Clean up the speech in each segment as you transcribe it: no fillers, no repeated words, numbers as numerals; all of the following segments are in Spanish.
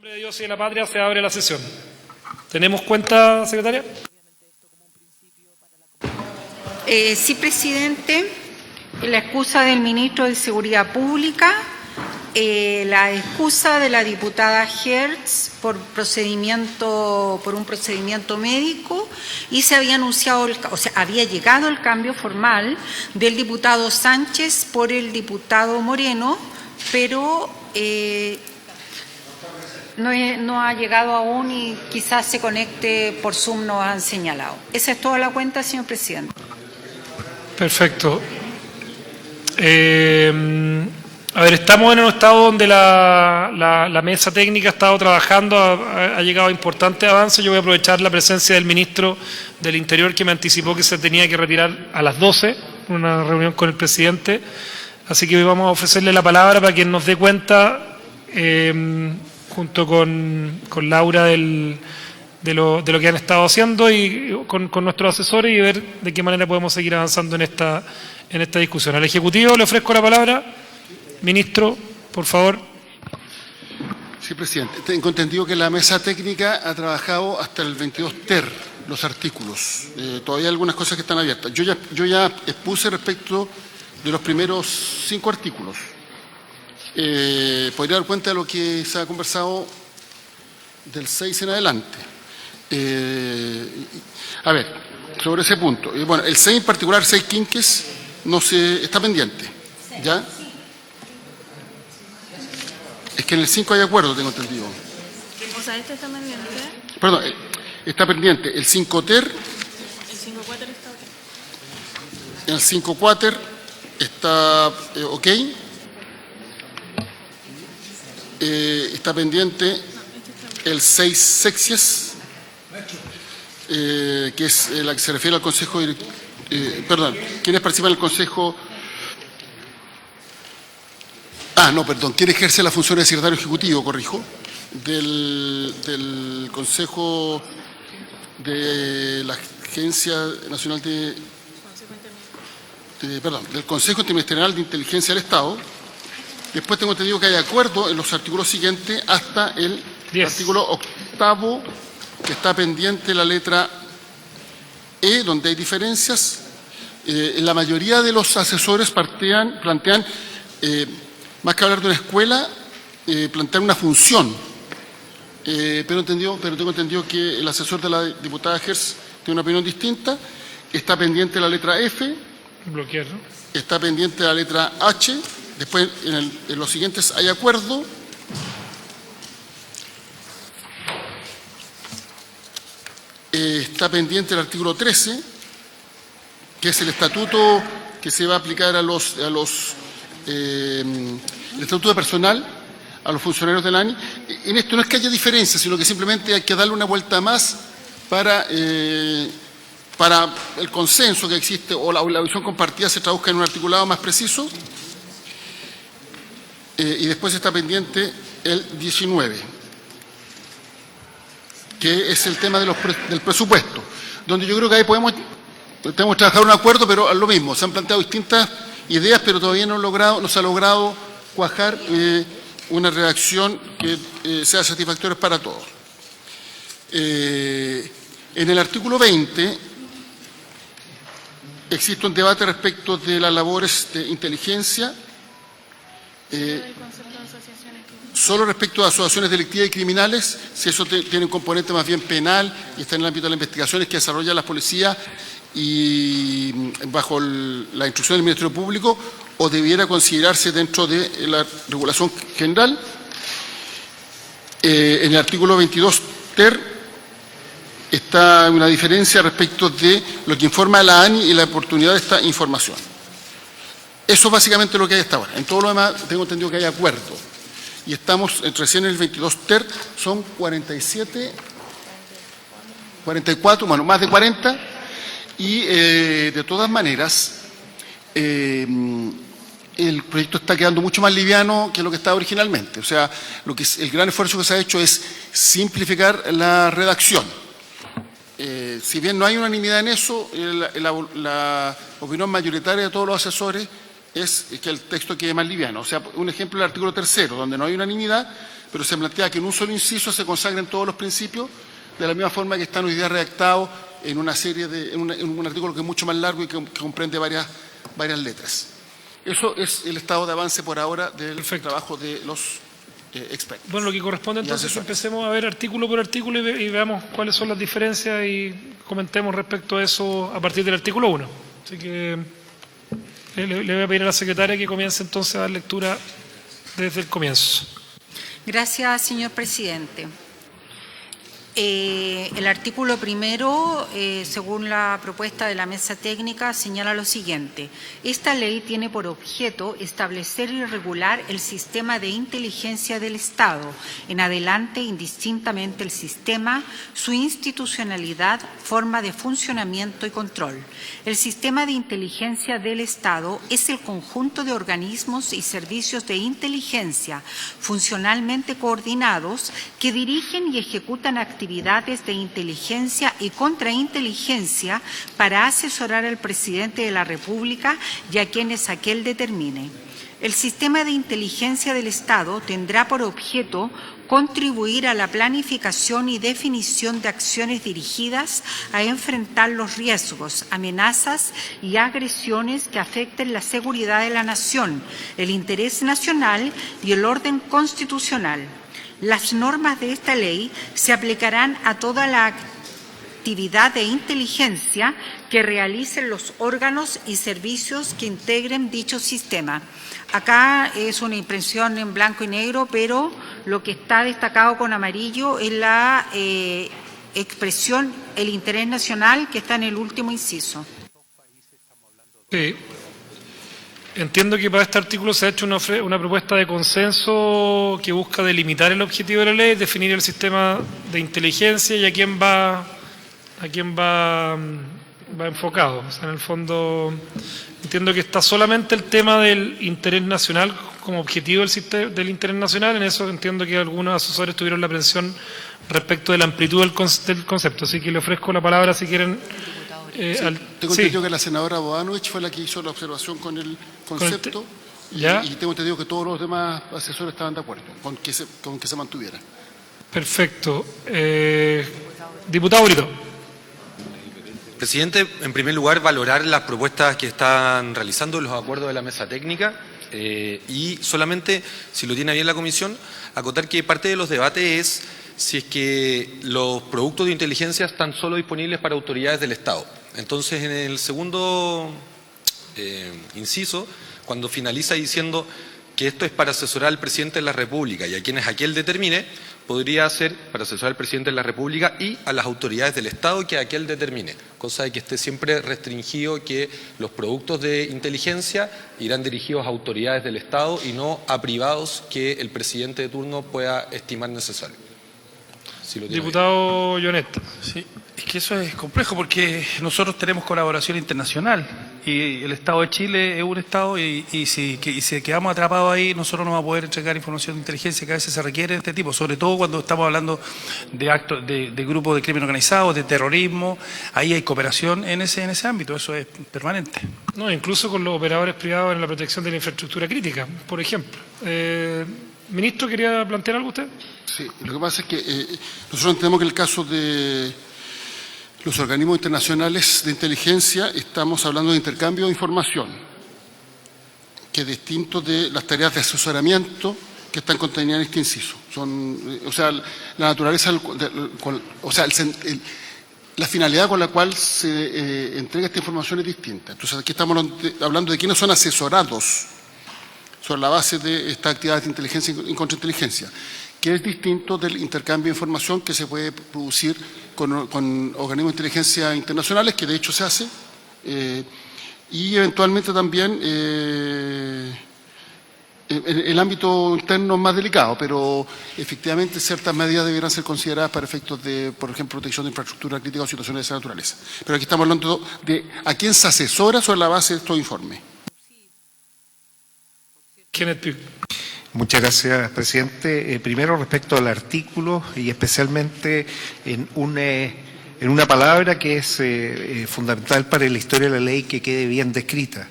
nombre de Dios y de la patria se abre la sesión. ¿Tenemos cuenta, secretaria? Sí, presidente. La excusa del ministro de Seguridad Pública, la excusa de la diputada Hertz por un procedimiento médico, y se había anunciado, había llegado el cambio formal del diputado Sánchez por el diputado Moreno, pero no ha llegado aún y quizás se conecte por Zoom, nos han señalado. Esa es toda la cuenta, señor presidente. Perfecto. A ver, estamos en un estado donde la mesa técnica ha estado trabajando, ha llegado a importantes avances. Yo voy a aprovechar la presencia del ministro del Interior, que me anticipó que se tenía que retirar a las 12, una reunión con el presidente. Así que hoy vamos a ofrecerle la palabra para que nos dé cuenta, junto con Laura, de lo que han estado haciendo y con nuestros asesores, y ver de qué manera podemos seguir avanzando en esta discusión. Al Ejecutivo le ofrezco la palabra. Ministro, por favor. Sí, presidente. Tengo entendido que la mesa técnica ha trabajado hasta el 22 ter los artículos. Todavía hay algunas cosas que están abiertas. Yo ya expuse respecto de los primeros 5 artículos. Podría dar cuenta de lo que se ha conversado del 6 en adelante. A ver, sobre ese punto. Bueno, el 6 en particular, 6 quinques, está pendiente. ¿Ya? Es que en el 5 hay acuerdo, tengo entendido. O sea, este está pendiente. Perdón, está pendiente el 5 ter. El 5 cuater está ok. El 5 cuater está ok. Está pendiente el 6 sexies, que es la que se refiere al Consejo perdón, ¿quiénes participan en el Consejo? ¿Quién ejerce la función de secretario ejecutivo, corrijo, del Consejo de la Agencia Nacional del Consejo Interministerial de Inteligencia del Estado? Después tengo entendido que hay acuerdo en los artículos siguientes hasta el 10. Artículo 8, que está pendiente la letra E, donde hay diferencias. La mayoría de los asesores plantean más que hablar de una escuela, plantear una función. Pero tengo entendido que el asesor de la diputada Hertz tiene una opinión distinta. Está pendiente la letra F. Bloquear, ¿no? Está pendiente la letra H. Después, en los siguientes hay acuerdo. Está pendiente el artículo 13, que es el estatuto que se va a aplicar el estatuto de personal a los funcionarios del ANI. En esto no es que haya diferencia, sino que simplemente hay que darle una vuelta más para el consenso que existe o la visión compartida se traduzca en un articulado más preciso. Y después está pendiente el 19, que es el tema del presupuesto, donde yo creo que ahí tenemos que trabajar un acuerdo, pero a lo mismo, se han planteado distintas ideas, pero todavía no se ha logrado cuajar una redacción que sea satisfactoria para todos. En el artículo 20 existe un debate respecto de las labores de inteligencia, solo respecto a asociaciones delictivas y criminales, si eso tiene un componente más bien penal y está en el ámbito de las investigaciones que desarrolla la policía y bajo la instrucción del Ministerio Público, o debiera considerarse dentro de la regulación general. En el artículo 22 ter está una diferencia respecto de lo que informa la ANI y la oportunidad de esta información. Eso es básicamente lo que hay hasta ahora. En todo lo demás tengo entendido que hay acuerdo. Y estamos recién en el 22 ter, son 47, 44, bueno, más de 40. Y de todas maneras, el proyecto está quedando mucho más liviano que lo que estaba originalmente. O sea, el gran esfuerzo que se ha hecho es simplificar la redacción. Si bien no hay unanimidad en eso, la opinión mayoritaria de todos los asesores es que el texto quede más liviano. O sea, un ejemplo, el artículo 3, donde no hay unanimidad, pero se plantea que en un solo inciso se consagren todos los principios, de la misma forma que están hoy día redactados en una serie en un artículo que es mucho más largo y que comprende varias letras. Eso es el estado de avance por ahora del trabajo de los expertos. Bueno, lo que corresponde entonces es que empecemos a ver artículo por artículo y veamos cuáles son las diferencias y comentemos respecto a eso a partir del artículo 1. Así que le voy a pedir a la secretaria que comience entonces a dar lectura desde el comienzo. Gracias, señor presidente. El artículo primero, según la propuesta de la mesa técnica, señala lo siguiente. Esta ley tiene por objeto establecer y regular el sistema de inteligencia del Estado, en adelante indistintamente el sistema, su institucionalidad, forma de funcionamiento y control. El sistema de inteligencia del Estado es el conjunto de organismos y servicios de inteligencia funcionalmente coordinados que dirigen y ejecutan actividades de inteligencia y contrainteligencia para asesorar al presidente de la República y a quienes aquel determine. El sistema de inteligencia del Estado tendrá por objeto contribuir a la planificación y definición de acciones dirigidas a enfrentar los riesgos, amenazas y agresiones que afecten la seguridad de la nación, el interés nacional y el orden constitucional. Las normas de esta ley se aplicarán a toda la actividad de inteligencia que realicen los órganos y servicios que integren dicho sistema. Acá es una impresión en blanco y negro, pero lo que está destacado con amarillo es la expresión el interés nacional que está en el último inciso. Sí. Entiendo que para este artículo se ha hecho una propuesta de consenso que busca delimitar el objetivo de la ley, definir el sistema de inteligencia y a quién va enfocado. O sea, en el fondo entiendo que está solamente el tema del interés nacional como objetivo del interés nacional. En eso entiendo que algunos asesores tuvieron la aprensión respecto de la amplitud del concepto. Así que le ofrezco la palabra si quieren. Tengo entendido que la senadora Bodanovich fue la que hizo la observación con el concepto y tengo entendido que todos los demás asesores estaban de acuerdo con que se mantuviera. Perfecto. Diputado Brito. Presidente, en primer lugar, valorar las propuestas que están realizando, los acuerdos de la mesa técnica y solamente, si lo tiene bien la comisión, acotar que parte de los debates es si es que los productos de inteligencia están solo disponibles para autoridades del Estado. Entonces, en el segundo inciso, cuando finaliza diciendo que esto es para asesorar al presidente de la República y a quienes aquel determine, podría ser para asesorar al presidente de la República y a las autoridades del Estado que aquel determine, cosa de que esté siempre restringido que los productos de inteligencia irán dirigidos a autoridades del Estado y no a privados que el presidente de turno pueda estimar necesario. Si Diputado Llonet. Sí, es que eso es complejo porque nosotros tenemos colaboración internacional y el Estado de Chile es un Estado y si quedamos atrapados ahí, nosotros no vamos a poder entregar información de inteligencia que a veces se requiere de este tipo, sobre todo cuando estamos hablando de actos de grupos de crimen organizado, de terrorismo. Ahí hay cooperación en ese ámbito, eso es permanente. No, incluso con los operadores privados en la protección de la infraestructura crítica, por ejemplo. Ministro, ¿quería plantear algo usted? Sí, lo que pasa es que nosotros entendemos que en el caso de los organismos internacionales de inteligencia estamos hablando de intercambio de información, que es distinto de las tareas de asesoramiento que están contenidas en este inciso. La naturaleza, la finalidad con la cual se entrega esta información es distinta. Entonces aquí estamos hablando de quiénes son asesorados sobre la base de estas actividades de inteligencia y contrainteligencia, que es distinto del intercambio de información que se puede producir con organismos de inteligencia internacionales, que de hecho se hace, y eventualmente también el ámbito interno es más delicado, pero efectivamente ciertas medidas deberán ser consideradas para efectos de, por ejemplo, protección de infraestructura crítica o situaciones de esa naturaleza. Pero aquí estamos hablando de a quién se asesora sobre la base de estos informes. Muchas gracias, presidente. Primero, respecto al artículo y especialmente en una palabra que es fundamental para la historia de la ley que quede bien descrita.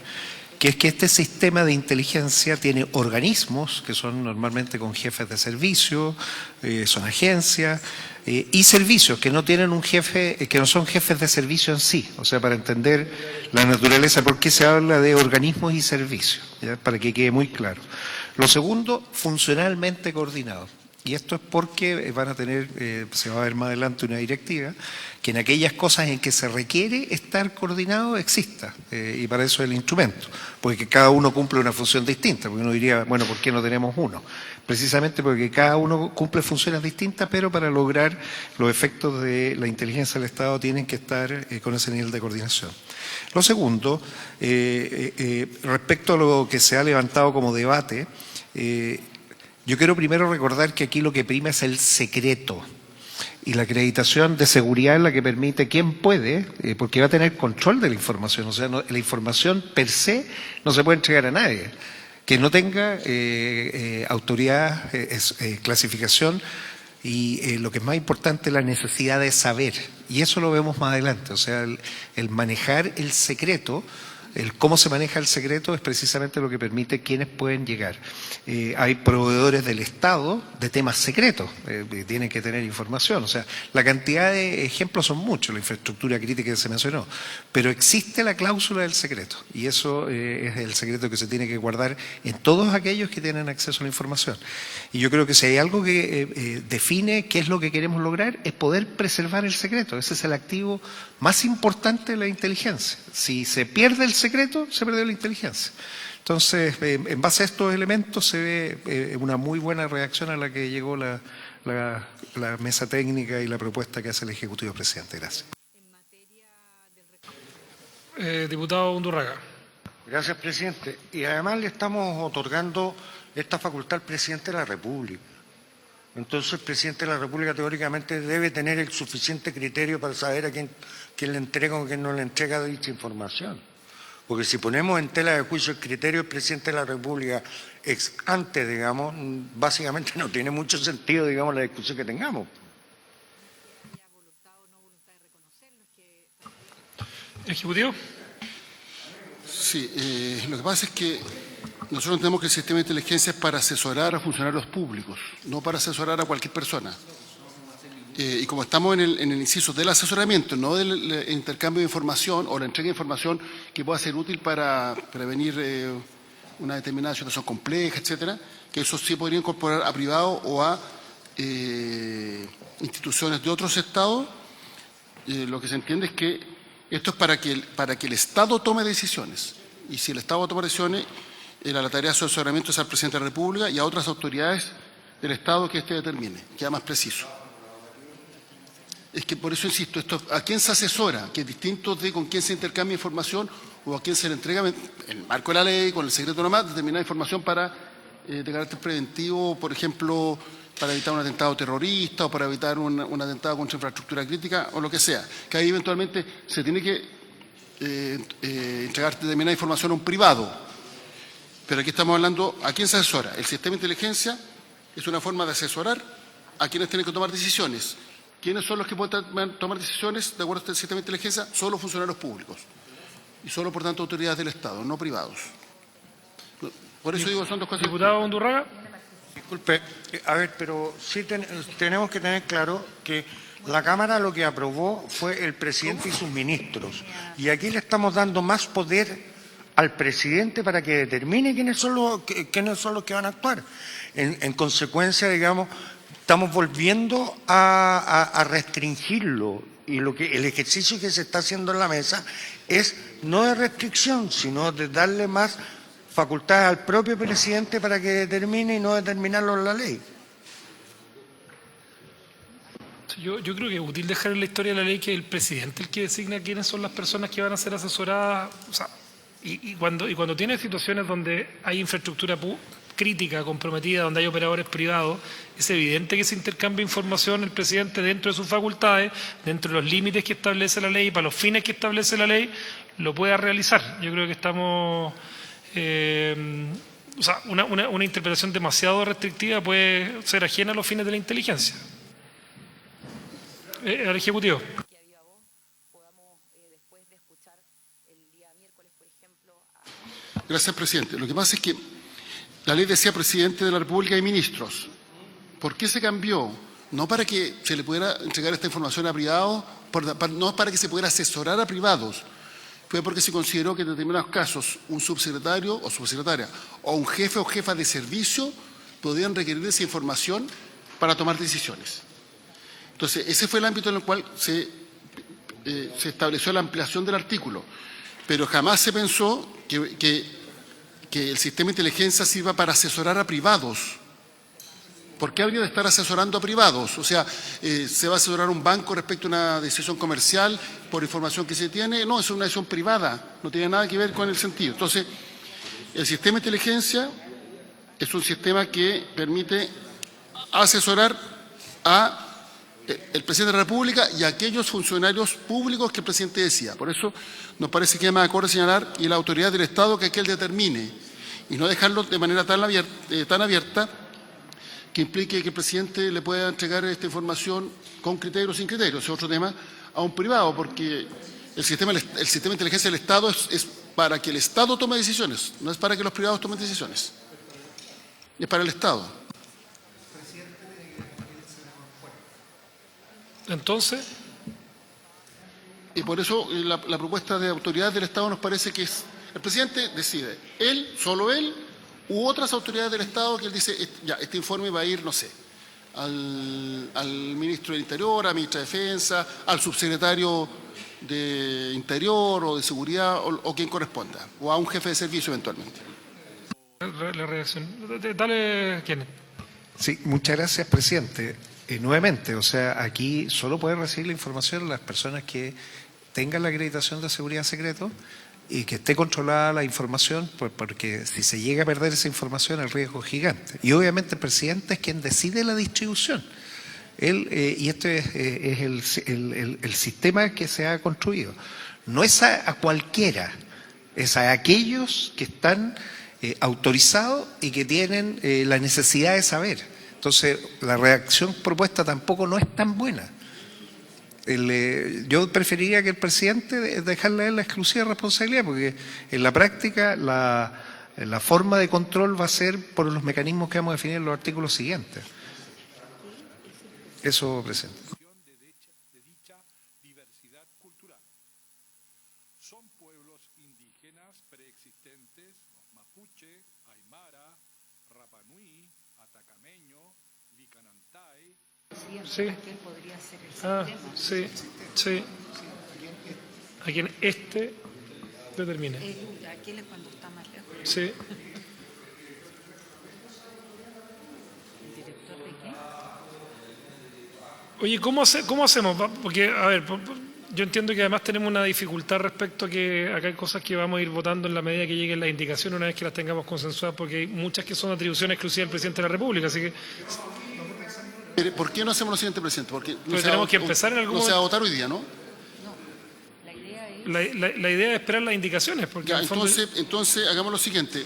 que es que este sistema de inteligencia tiene organismos que son normalmente con jefes de servicio, son agencias, y servicios que no tienen un jefe, que no son jefes de servicio en sí. O sea, para entender la naturaleza, ¿por qué se habla de organismos y servicios? ¿Ya? Para que quede muy claro. Lo segundo, funcionalmente coordinados. Y esto es porque van a tener, se va a ver más adelante una directiva, que en aquellas cosas en que se requiere estar coordinado exista. Y para eso es el instrumento. Porque cada uno cumple una función distinta. Porque uno diría, bueno, ¿por qué no tenemos uno? Precisamente porque cada uno cumple funciones distintas, pero para lograr los efectos de la inteligencia del Estado tienen que estar con ese nivel de coordinación. Lo segundo, respecto a lo que se ha levantado como debate, yo quiero primero recordar que aquí lo que prima es el secreto y la acreditación de seguridad es la que permite quién puede, porque va a tener control de la información. O sea, la información per se no se puede entregar a nadie. Que no tenga autoridad, clasificación y lo que es más importante, la necesidad de saber. Y eso lo vemos más adelante. O sea, el manejar el secreto, el cómo se maneja el secreto es precisamente lo que permite quienes pueden llegar. Hay proveedores del Estado de temas secretos, tienen que tener información. O sea, la cantidad de ejemplos son muchos, la infraestructura crítica que se mencionó, pero existe la cláusula del secreto y eso es el secreto que se tiene que guardar en todos aquellos que tienen acceso a la información. Y yo creo que si hay algo que define qué es lo que queremos lograr es poder preservar el secreto. Ese es el activo más importante de la inteligencia. Si se pierde el secreto, se perdió la inteligencia. Entonces, en base a estos elementos se ve una muy buena reacción a la que llegó la mesa técnica y la propuesta que hace el Ejecutivo Presidente. Gracias. Diputado Undurraga. Gracias, presidente. Y además le estamos otorgando esta facultad al presidente de la República. Entonces, el presidente de la República teóricamente debe tener el suficiente criterio para saber a quién le entrega o quién no le entrega dicha información. Porque si ponemos en tela de juicio el criterio del presidente de la República ex ante, digamos, básicamente no tiene mucho sentido, digamos, la discusión que tengamos. Ejecutivo. Sí, lo que pasa es que nosotros entendemos que el sistema de inteligencia es para asesorar a funcionarios públicos, no para asesorar a cualquier persona. Y como estamos en el inciso del asesoramiento, no del intercambio de información o la entrega de información que pueda ser útil para prevenir una determinada situación compleja, etcétera, que eso sí podría incorporar a privados o a instituciones de otros estados, lo que se entiende es que esto es para que el Estado tome decisiones. Y si el Estado toma decisiones, la tarea de asesoramiento es al presidente de la República y a otras autoridades del Estado que éste determine, queda más preciso. Es que por eso insisto, esto, ¿a quién se asesora? Que es distinto de con quién se intercambia información o a quién se le entrega en el marco de la ley, con el secreto nomás, determinada información para de carácter preventivo, por ejemplo, para evitar un atentado terrorista o para evitar un atentado contra infraestructura crítica o lo que sea. Que ahí eventualmente se tiene que entregar determinada información a un privado. Pero aquí estamos hablando, ¿a quién se asesora? El sistema de inteligencia es una forma de asesorar a quienes tienen que tomar decisiones. ¿Quiénes son los que pueden tomar decisiones de acuerdo a este sistema de inteligencia? Solo funcionarios públicos. Y solo, por tanto, autoridades del Estado, no privados. Por eso digo, son dos cosas. Diputado Undurraga. Disculpe, a ver, pero sí tenemos que tener claro que la Cámara lo que aprobó fue el presidente y sus ministros. Y aquí le estamos dando más poder al presidente para que determine quiénes son los que van a actuar. En consecuencia, digamos, estamos volviendo a restringirlo y el ejercicio que se está haciendo en la mesa es no de restricción, sino de darle más facultades al propio presidente para que determine y no determinarlo en la ley. Yo creo que es útil dejar en la historia de la ley que el presidente el que designa quiénes son las personas que van a ser asesoradas. O sea, y cuando tiene situaciones donde hay infraestructura crítica, comprometida, donde hay operadores privados, es evidente que se intercambia información el presidente dentro de sus facultades, dentro de los límites que establece la ley y para los fines que establece la ley, lo pueda realizar. Yo creo que estamos... o sea, una interpretación demasiado restrictiva puede ser ajena a los fines de la inteligencia. Al Ejecutivo. Gracias, presidente. Lo que pasa es que la ley decía presidente de la República y ministros. ¿Por qué se cambió? No para que se le pudiera entregar esta información a privados, no para que se pudiera asesorar a privados. Fue porque se consideró que en determinados casos un subsecretario o subsecretaria o un jefe o jefa de servicio podían requerir esa información para tomar decisiones. Entonces, ese fue el ámbito en el cual se estableció la ampliación del artículo. Pero jamás se pensó que el sistema de inteligencia sirva para asesorar a privados. ¿Por qué habría de estar asesorando a privados? O sea, ¿se va a asesorar un banco respecto a una decisión comercial por información que se tiene? No, es una decisión privada, no tiene nada que ver con el sentido. Entonces, el sistema de inteligencia es un sistema que permite asesorar a el presidente de la República y a aquellos funcionarios públicos que el presidente decía. Por eso nos parece que es más acorde señalar y la autoridad del Estado que aquel determine y no dejarlo de manera tan abierta que implique que el presidente le pueda entregar esta información con criterio o sin criterio, ese es otro tema, a un privado, porque el sistema de inteligencia del Estado es para que el Estado tome decisiones, no es para que los privados tomen decisiones, es para el Estado. Entonces, y por eso la propuesta de autoridad del Estado nos parece que es, el presidente decide, él, solo él, u otras autoridades del Estado que él dice, ya, este informe va a ir, no sé, al ministro del Interior, a la ministra de Defensa, al subsecretario de Interior o de Seguridad o quien corresponda, o a un jefe de servicio eventualmente. la reacción. Dale, ¿quién? Sí, muchas gracias, presidente. Nuevamente, o sea, aquí solo pueden recibir la información las personas que tengan la acreditación de seguridad secreto y que esté controlada la información, pues porque si se llega a perder esa información el riesgo es gigante. Y obviamente el presidente es quien decide la distribución. Él, y este es el sistema que se ha construido. No es a cualquiera, es a aquellos que están autorizados y que tienen la necesidad de saber. Entonces, la redacción propuesta tampoco no es tan buena. Yo preferiría que el presidente dejarle a él la exclusiva responsabilidad, porque en la práctica la forma de control va a ser por los mecanismos que vamos a definir en los artículos siguientes. Eso, presidente. De dicha diversidad cultural. Son pueblos indígenas preexistentes, los mapuche, aymara, rapanui, atacameño, licanantay. Sí. Sí, sí. A quien determine. Aquel es cuando está más lejos. Sí. ¿El director de qué? Oye, ¿cómo hacemos? Porque, a ver, yo entiendo que además tenemos una dificultad respecto a que acá hay cosas que vamos a ir votando en la medida que lleguen las indicaciones una vez que las tengamos consensuadas, porque hay muchas que son atribuciones exclusivas del presidente de la República, así que... ¿Por qué no hacemos lo siguiente, presidente? Porque Pero tenemos que empezar en algún momento. No se va a momento. votar hoy día, ¿no? La idea es... La idea es esperar las indicaciones, porque... Ya, en el fondo- entonces hagamos lo siguiente.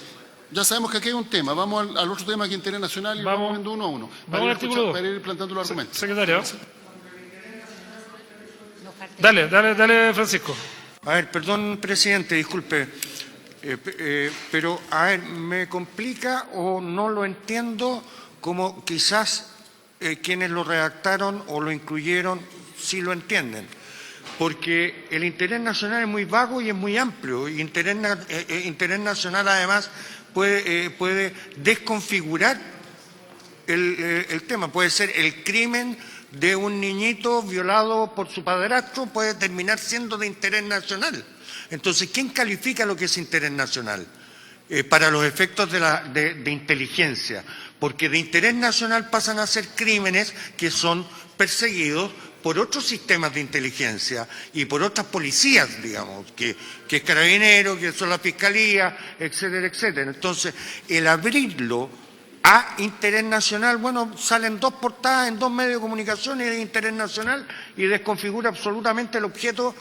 Ya sabemos que aquí hay un tema. Vamos al otro tema que es interés nacional y vamos viendo uno a uno. Vamos al artículo 2. Para ir plantando los argumentos. Secretario. Dale, Francisco. A ver, perdón, presidente, disculpe, pero a ver, me complica o no lo entiendo como quizás quienes lo redactaron o lo incluyeron sí lo entienden. Porque el interés nacional es muy vago y es muy amplio. Y interés nacional además puede desconfigurar el tema. Puede ser el crimen de un niñito violado por su padrastro, puede terminar siendo de interés nacional. Entonces, ¿quién califica lo que es interés nacional? Para los efectos de inteligencia. Porque de interés nacional pasan a ser crímenes que son perseguidos por otros sistemas de inteligencia y por otras policías, digamos, que es Carabinero, que son la Fiscalía, etcétera, etcétera. Entonces, el abrirlo a interés nacional, bueno, salen dos portadas en dos medios de comunicación y de interés nacional y desconfigura absolutamente el objeto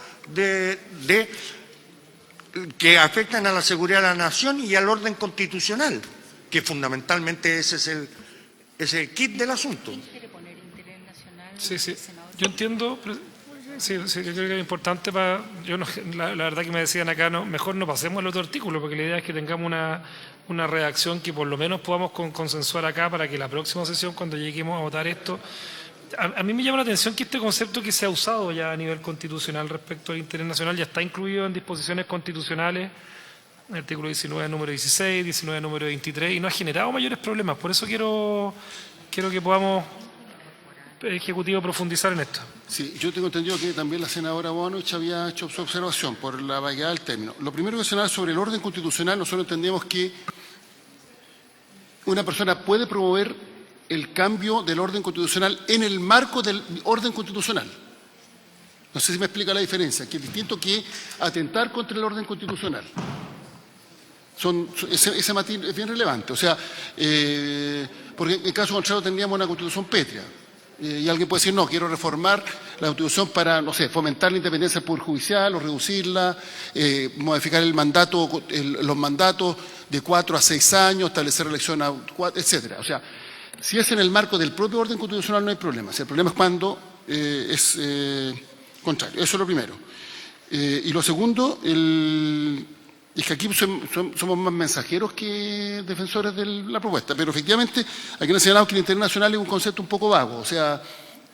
que afectan a la seguridad de la nación y al orden constitucional, que fundamentalmente ese es el kit del asunto. ¿Quién quiere poner interés nacional? Sí. Yo entiendo, Sí, yo creo que es importante la verdad que me decían acá, mejor no pasemos al otro artículo, porque la idea es que tengamos una redacción que por lo menos podamos consensuar acá para que la próxima sesión, cuando lleguemos a votar esto, a mí me llama la atención que este concepto que se ha usado ya a nivel constitucional respecto al interés nacional ya está incluido en disposiciones constitucionales, el artículo 19, número 16, 19, número 23, y no ha generado mayores problemas. Por eso quiero que podamos, Ejecutivo, profundizar en esto. Sí, yo tengo entendido que también la senadora Boanovich había hecho su observación por la vaguedad del término. Lo primero que señalar sobre el orden constitucional, nosotros entendemos que una persona puede promover el cambio del orden constitucional en el marco del orden constitucional. No sé si me explica la diferencia, que es distinto que atentar contra el orden constitucional. Ese matiz es bien relevante. O sea, porque en caso contrario tendríamos una constitución pétrea. Y alguien puede decir, no, quiero reformar la Constitución para, no sé, fomentar la independencia del Poder Judicial o reducirla, modificar los mandatos de 4 a 6 años, establecer elección a 4, etcétera. O sea, si es en el marco del propio orden constitucional no hay problema. O sea, el problema es cuando es contrario. Eso es lo primero. Y lo segundo, es que aquí somos más mensajeros que defensores de la propuesta, pero efectivamente aquí nos señalamos que el interés nacional es un concepto un poco vago. O sea,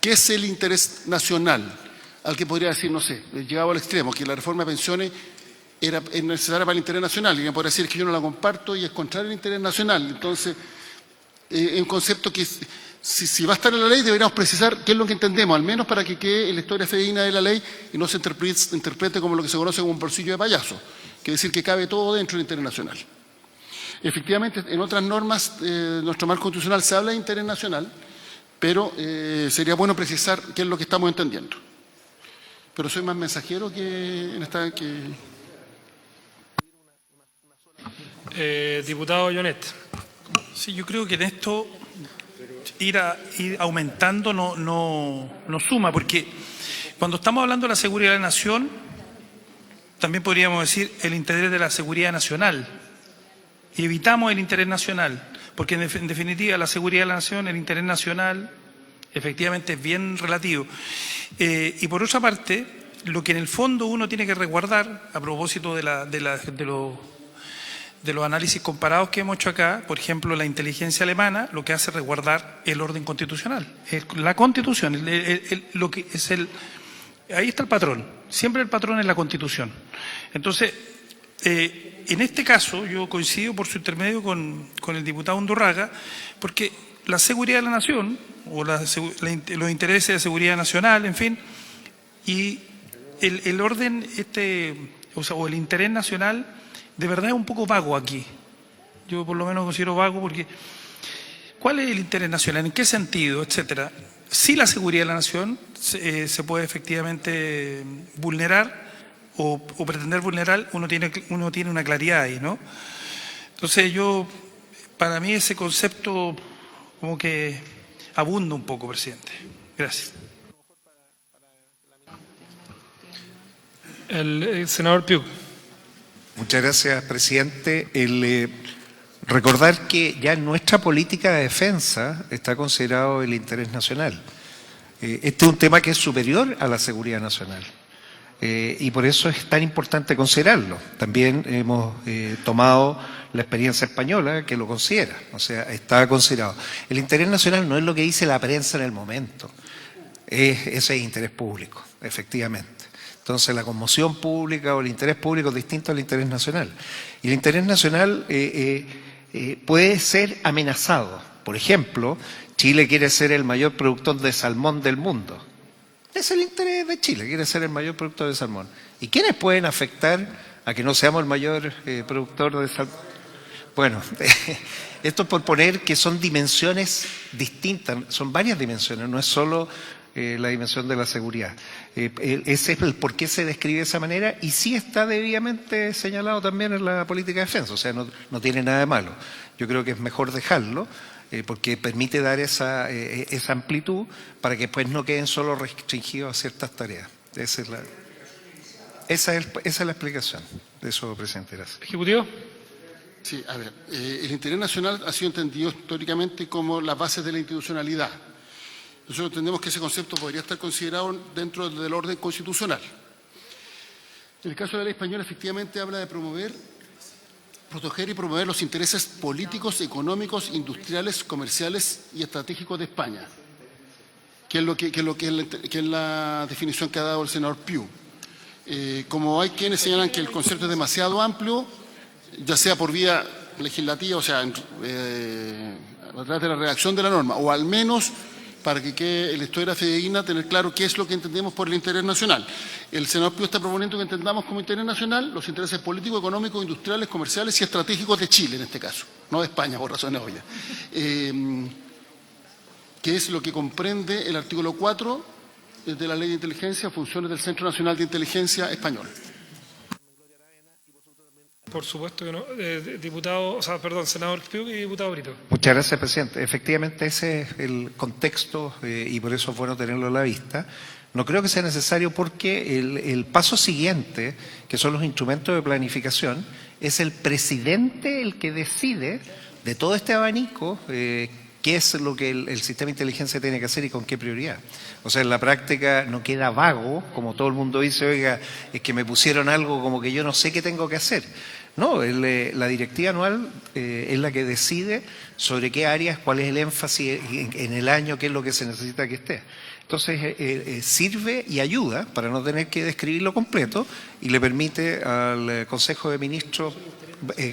¿qué es el interés nacional? Al que podría decir, no sé, llegado al extremo, que la reforma de pensiones es necesaria para el interés nacional, y me podría decir que yo no la comparto y es contrario al interés nacional. Entonces, es un concepto que si va a estar en la ley deberíamos precisar qué es lo que entendemos, al menos para que quede en la historia fidedigna de la ley y no se interprete como lo que se conoce como un bolsillo de payaso. Quiere decir que cabe todo dentro del interés nacional. Efectivamente, en otras normas de nuestro marco constitucional se habla de interés nacional, pero sería bueno precisar qué es lo que estamos entendiendo. Pero soy más mensajero que en esta... Diputado Llonet. Sí, yo creo que en esto ir aumentando no suma, porque cuando estamos hablando de la seguridad de la nación, también podríamos decir el interés de la seguridad nacional. Y evitamos el interés nacional, porque en definitiva la seguridad de la nación, el interés nacional, efectivamente es bien relativo. Y por otra parte, lo que en el fondo uno tiene que resguardar, a propósito de los análisis comparados que hemos hecho acá, por ejemplo, la inteligencia alemana, lo que hace es resguardar el orden constitucional. La Constitución, lo que es ahí está el patrón. Siempre el patrón es la Constitución. Entonces, en este caso, yo coincido por su intermedio con el diputado Undurraga, porque la seguridad de la nación, o los intereses de seguridad nacional, en fin, y el orden, o el interés nacional, de verdad es un poco vago aquí. Yo por lo menos considero vago porque ¿cuál es el interés nacional? ¿En qué sentido? Etcétera. Si la seguridad de la nación se puede efectivamente vulnerar o pretender vulnerar, uno tiene una claridad ahí, ¿no? Entonces para mí ese concepto como que abunda un poco, presidente. Gracias. El senador Piuk. Muchas gracias, presidente. Recordar que ya en nuestra política de defensa está considerado el interés nacional. Este es un tema que es superior a la seguridad nacional y por eso es tan importante considerarlo. También hemos tomado la experiencia española que lo considera, o sea, está considerado. El interés nacional no es lo que dice la prensa en el momento, ese es interés público, efectivamente. Entonces la conmoción pública o el interés público es distinto al interés nacional. Y el interés nacional puede ser amenazado. Por ejemplo, Chile quiere ser el mayor productor de salmón del mundo. Es el interés de Chile, quiere ser el mayor productor de salmón. ¿Y quiénes pueden afectar a que no seamos el mayor productor de salmón? Bueno, esto es por poner que son dimensiones distintas, son varias dimensiones, no es solo la dimensión de la seguridad. Ese es el por qué se describe de esa manera y sí está debidamente señalado también en la política de defensa, o sea, no tiene nada de malo. Yo creo que es mejor dejarlo porque permite dar esa amplitud para que pues no queden solo restringidos a ciertas tareas. Esa es la explicación de eso, presidente. Gracias. Ejecutivo. Sí, a ver, el interés nacional ha sido entendido históricamente como las bases de la institucionalidad. Nosotros entendemos que ese concepto podría estar considerado dentro del orden constitucional. En el caso de la ley española, efectivamente habla de proteger y promover los intereses políticos, económicos, industriales, comerciales y estratégicos de España, que es la definición que ha dado el senador Piu. Como hay quienes señalan que el concepto es demasiado amplio, ya sea por vía legislativa, o sea, a través de la redacción de la norma, o al menos para que quede la historia fidedigna, tener claro qué es lo que entendemos por el interés nacional. El senador Piu está proponiendo que entendamos como interés nacional los intereses políticos, económicos, industriales, comerciales y estratégicos de Chile, en este caso, no de España, por razones obvias. Que es lo que comprende el artículo 4 de la Ley de Inteligencia, funciones del Centro Nacional de Inteligencia Español. Por supuesto que no. Senador Piu y diputado Brito. Muchas gracias, presidente. Efectivamente, ese es el contexto y por eso es bueno tenerlo a la vista. No creo que sea necesario porque el paso siguiente, que son los instrumentos de planificación, es el presidente el que decide de todo este abanico qué es lo que el sistema de inteligencia tiene que hacer y con qué prioridad. O sea, en la práctica no queda vago, como todo el mundo dice, oiga, es que me pusieron algo como que yo no sé qué tengo que hacer. No, la directiva anual es la que decide sobre qué áreas, cuál es el énfasis en el año, qué es lo que se necesita que esté. Entonces, sirve y ayuda para no tener que describirlo completo y le permite al Consejo de Ministros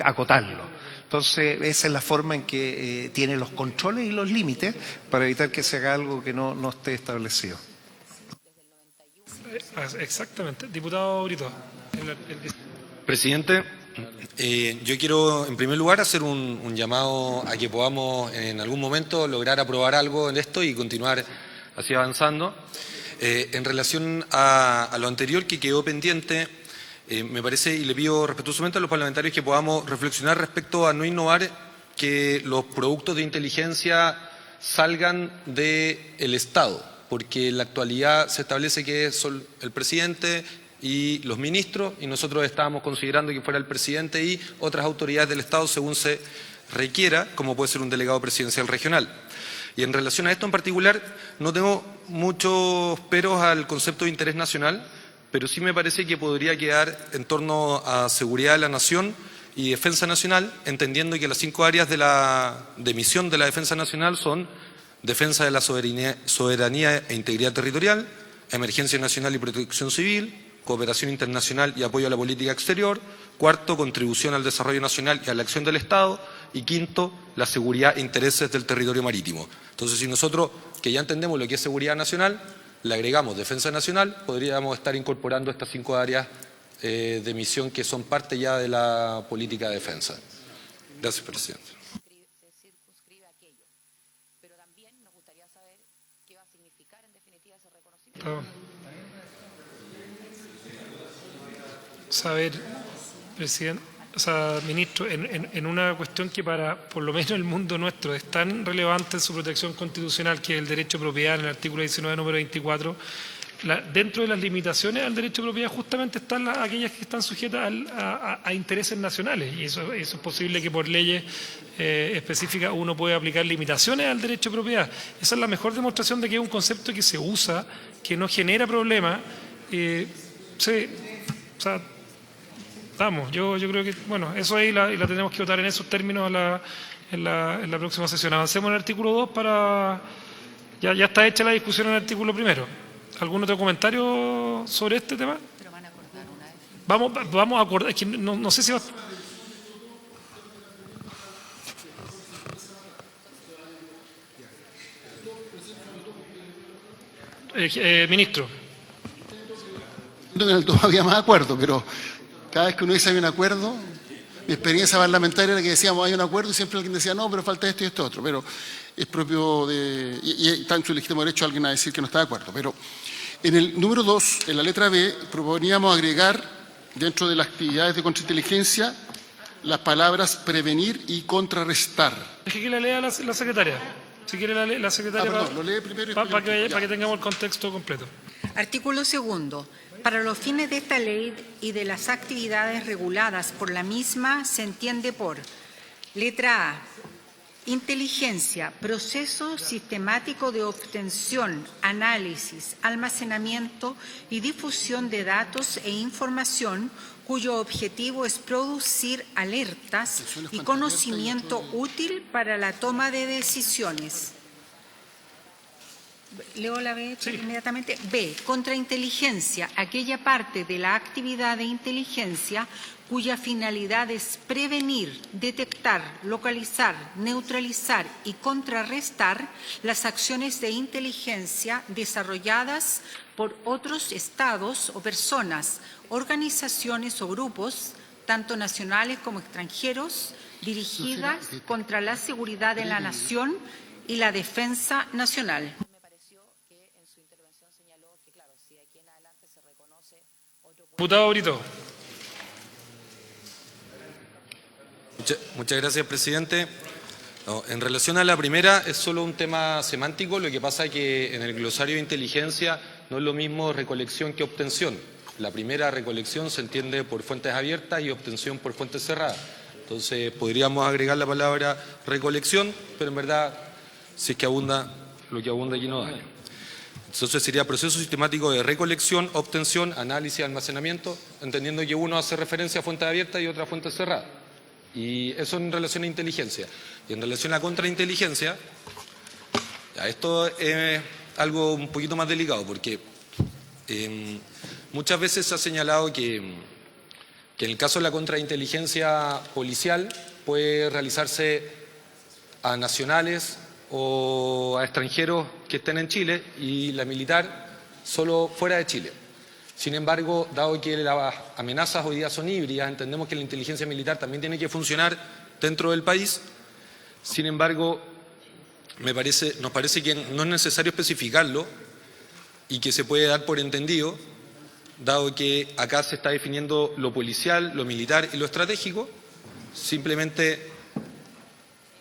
acotarlo. Entonces, esa es la forma en que tiene los controles y los límites para evitar que se haga algo que no esté establecido. Exactamente. Diputado Brito. Presidente, yo quiero en primer lugar hacer un llamado a que podamos en algún momento lograr aprobar algo en esto y continuar así avanzando. En relación a lo anterior que quedó pendiente, me parece y le pido respetuosamente a los parlamentarios que podamos reflexionar respecto a no innovar que los productos de inteligencia salgan del Estado, porque en la actualidad se establece que son el presidente y los ministros, y nosotros estábamos considerando que fuera el presidente y otras autoridades del Estado según se requiera, como puede ser un delegado presidencial regional. Y en relación a esto en particular, no tengo muchos peros al concepto de interés nacional, pero sí me parece que podría quedar en torno a seguridad de la nación y defensa nacional, entendiendo que las 5 áreas de misión de la defensa nacional son defensa de la soberanía e integridad territorial, emergencia nacional y protección civil, cooperación internacional y apoyo a la política exterior, 4, contribución al desarrollo nacional y a la acción del Estado, y 5, la seguridad e intereses del territorio marítimo. Entonces, si nosotros, que ya entendemos lo que es seguridad nacional, le agregamos defensa nacional, podríamos estar incorporando estas 5 áreas de misión que son parte ya de la política de defensa. Gracias, presidente. Saber, presidente, ministro, en una cuestión que para, por lo menos el mundo nuestro, es tan relevante en su protección constitucional, que es el derecho de propiedad, en el artículo 19, número 24, dentro de las limitaciones al derecho de propiedad justamente están aquellas que están sujetas a intereses nacionales, y eso es posible que por leyes específicas uno puede aplicar limitaciones al derecho de propiedad. Esa es la mejor demostración de que es un concepto que se usa, que no genera problemas. Vamos, yo creo que, bueno, eso ahí la tenemos que votar en esos términos en la próxima sesión. Avancemos en el artículo 2 para... Ya está hecha la discusión en el artículo 1. ¿Algún otro comentario sobre este tema? Pero van a acordar una vez. Vamos a acordar, es que no sé si va... Ministro. En el 2 había más acuerdo, pero cada vez que uno dice hay un acuerdo, mi experiencia parlamentaria era que decíamos hay un acuerdo y siempre alguien decía no, pero falta esto y esto otro, pero es propio de... y está en su legítimo derecho alguien a decir que no está de acuerdo. Pero en el número 2, en la letra B, proponíamos agregar dentro de las actividades de contrainteligencia las palabras prevenir y contrarrestar. Deje que la lea la secretaria. Si quiere la secretaria, lo lee primero y para que tengamos el contexto completo. Artículo 2. Para los fines de esta ley y de las actividades reguladas por la misma, se entiende por letra A, Inteligencia, proceso sistemático de obtención, análisis, almacenamiento y difusión de datos e información cuyo objetivo es producir alertas y conocimiento útil para la toma de decisiones. Leo la B inmediatamente. B. Contrainteligencia, aquella parte de la actividad de inteligencia cuya finalidad es prevenir, detectar, localizar, neutralizar y contrarrestar las acciones de inteligencia desarrolladas por otros estados o personas, organizaciones o grupos, tanto nacionales como extranjeros, dirigidas contra la seguridad de la nación y la defensa nacional. Diputado Brito. Muchas gracias, presidente. No, en relación a la primera, es solo un tema semántico. Lo que pasa es que en el glosario de inteligencia no es lo mismo recolección que obtención. La primera, recolección, se entiende por fuentes abiertas y obtención por fuentes cerradas. Entonces, podríamos agregar la palabra recolección, pero en verdad, si es que abunda, lo que abunda aquí no daña. Entonces sería proceso sistemático de recolección, obtención, análisis, almacenamiento, entendiendo que uno hace referencia a fuentes abiertas y otra a fuentes cerradas. Y eso en relación a inteligencia. Y en relación a contrainteligencia, esto es algo un poquito más delicado, porque muchas veces se ha señalado que en el caso de la contrainteligencia policial puede realizarse a nacionales o a extranjeros que estén en Chile y la militar solo fuera de Chile. Sin embargo, dado que las amenazas hoy día son híbridas, entendemos que la inteligencia militar también tiene que funcionar dentro del país. Sin embargo, nos parece que no es necesario especificarlo y que se puede dar por entendido, dado que acá se está definiendo lo policial, lo militar y lo estratégico, simplemente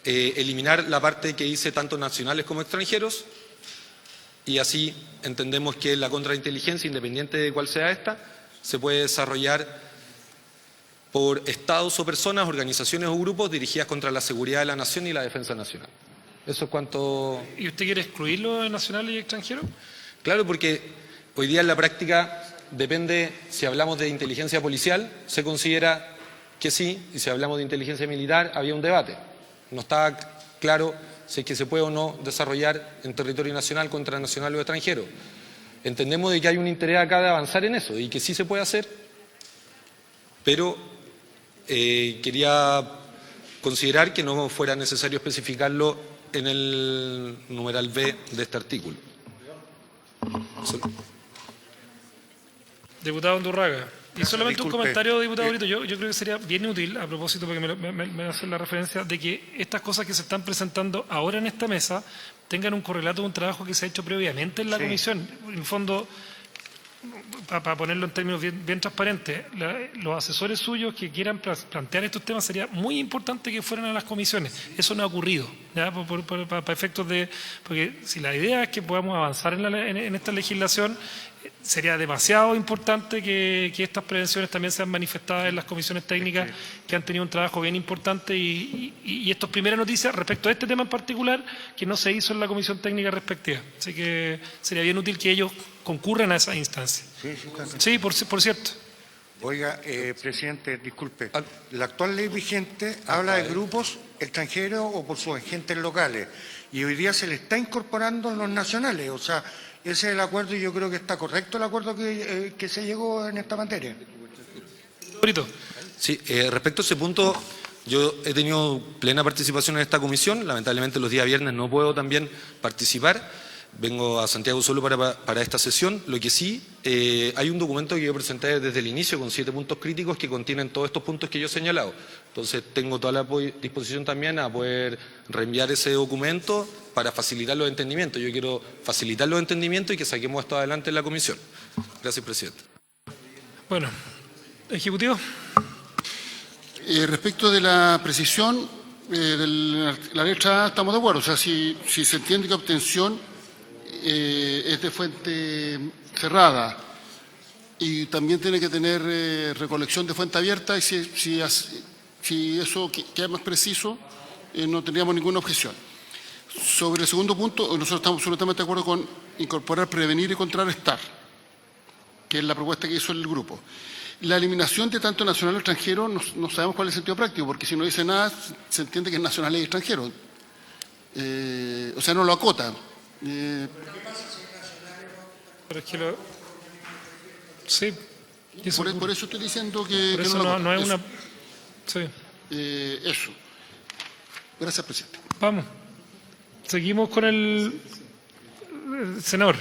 eliminar la parte que dice tanto nacionales como extranjeros, y así entendemos que la contrainteligencia, independiente de cuál sea esta, se puede desarrollar por estados o personas, organizaciones o grupos dirigidas contra la seguridad de la nación y la defensa nacional. Eso es cuanto... ¿Y usted quiere excluirlo de nacionales y extranjeros? Claro, porque hoy día en la práctica depende, si hablamos de inteligencia policial, se considera que sí, y si hablamos de inteligencia militar, había un debate. No está claro si es que se puede o no desarrollar en territorio nacional contra nacional o extranjero. Entendemos de que hay un interés acá de avanzar en eso y que sí se puede hacer, pero quería considerar que no fuera necesario especificarlo en el numeral B de este artículo. Diputado Undurraga. Y solamente Disculpe. un comentario, diputado Brito. Yo creo que sería bien útil, a propósito, porque me hacen la referencia, de que estas cosas que se están presentando ahora en esta mesa tengan un correlato de un trabajo que se ha hecho previamente en la comisión. En el fondo, para ponerlo en términos bien transparentes, los asesores suyos que quieran plantear estos temas sería muy importante que fueran a las comisiones. Eso no ha ocurrido, ¿ya? Para efectos de... Porque si la idea es que podamos avanzar en esta legislación, sería demasiado importante que estas prevenciones también sean manifestadas en las comisiones técnicas que han tenido un trabajo bien importante y estas primeras noticias respecto a este tema en particular que no se hizo en la comisión técnica respectiva. Así que sería bien útil que ellos concurran a esa instancia. Sí, por cierto. Oiga, presidente, disculpe. La actual ley vigente habla de grupos extranjeros o por sus agentes locales y hoy día se le está incorporando en los nacionales. O sea, ese es el acuerdo y yo creo que está correcto el acuerdo que se llegó en esta materia. Brito. Sí, respecto a ese punto, yo he tenido plena participación en esta comisión. Lamentablemente los días viernes no puedo también participar. Vengo a Santiago solo para esta sesión. Lo que sí, hay un documento que yo presenté desde el inicio con 7 puntos críticos que contienen todos estos puntos que yo he señalado. Entonces tengo toda la disposición también a poder reenviar ese documento para facilitar los entendimientos. Yo quiero facilitar los entendimientos y que saquemos esto adelante en la comisión. Gracias, presidente. Bueno, Ejecutivo. Respecto de la precisión de la letra A, estamos de acuerdo. O sea, si se entiende que obtención es de fuente cerrada y también tiene que tener recolección de fuente abierta, y si eso queda más preciso, no tendríamos ninguna objeción. Sobre el segundo punto, nosotros estamos absolutamente de acuerdo con incorporar prevenir y contrarrestar, que es la propuesta que hizo el grupo. La eliminación de tanto nacional y extranjero, no sabemos cuál es el sentido práctico, porque si no dice nada, se entiende que es nacional y extranjero. O sea, no lo acota. Pero es que sí. Por eso estoy diciendo que Por eso no lo acota. no es Eso. una... Sí. Eso. Gracias, presidente. Vamos. Seguimos con el senador.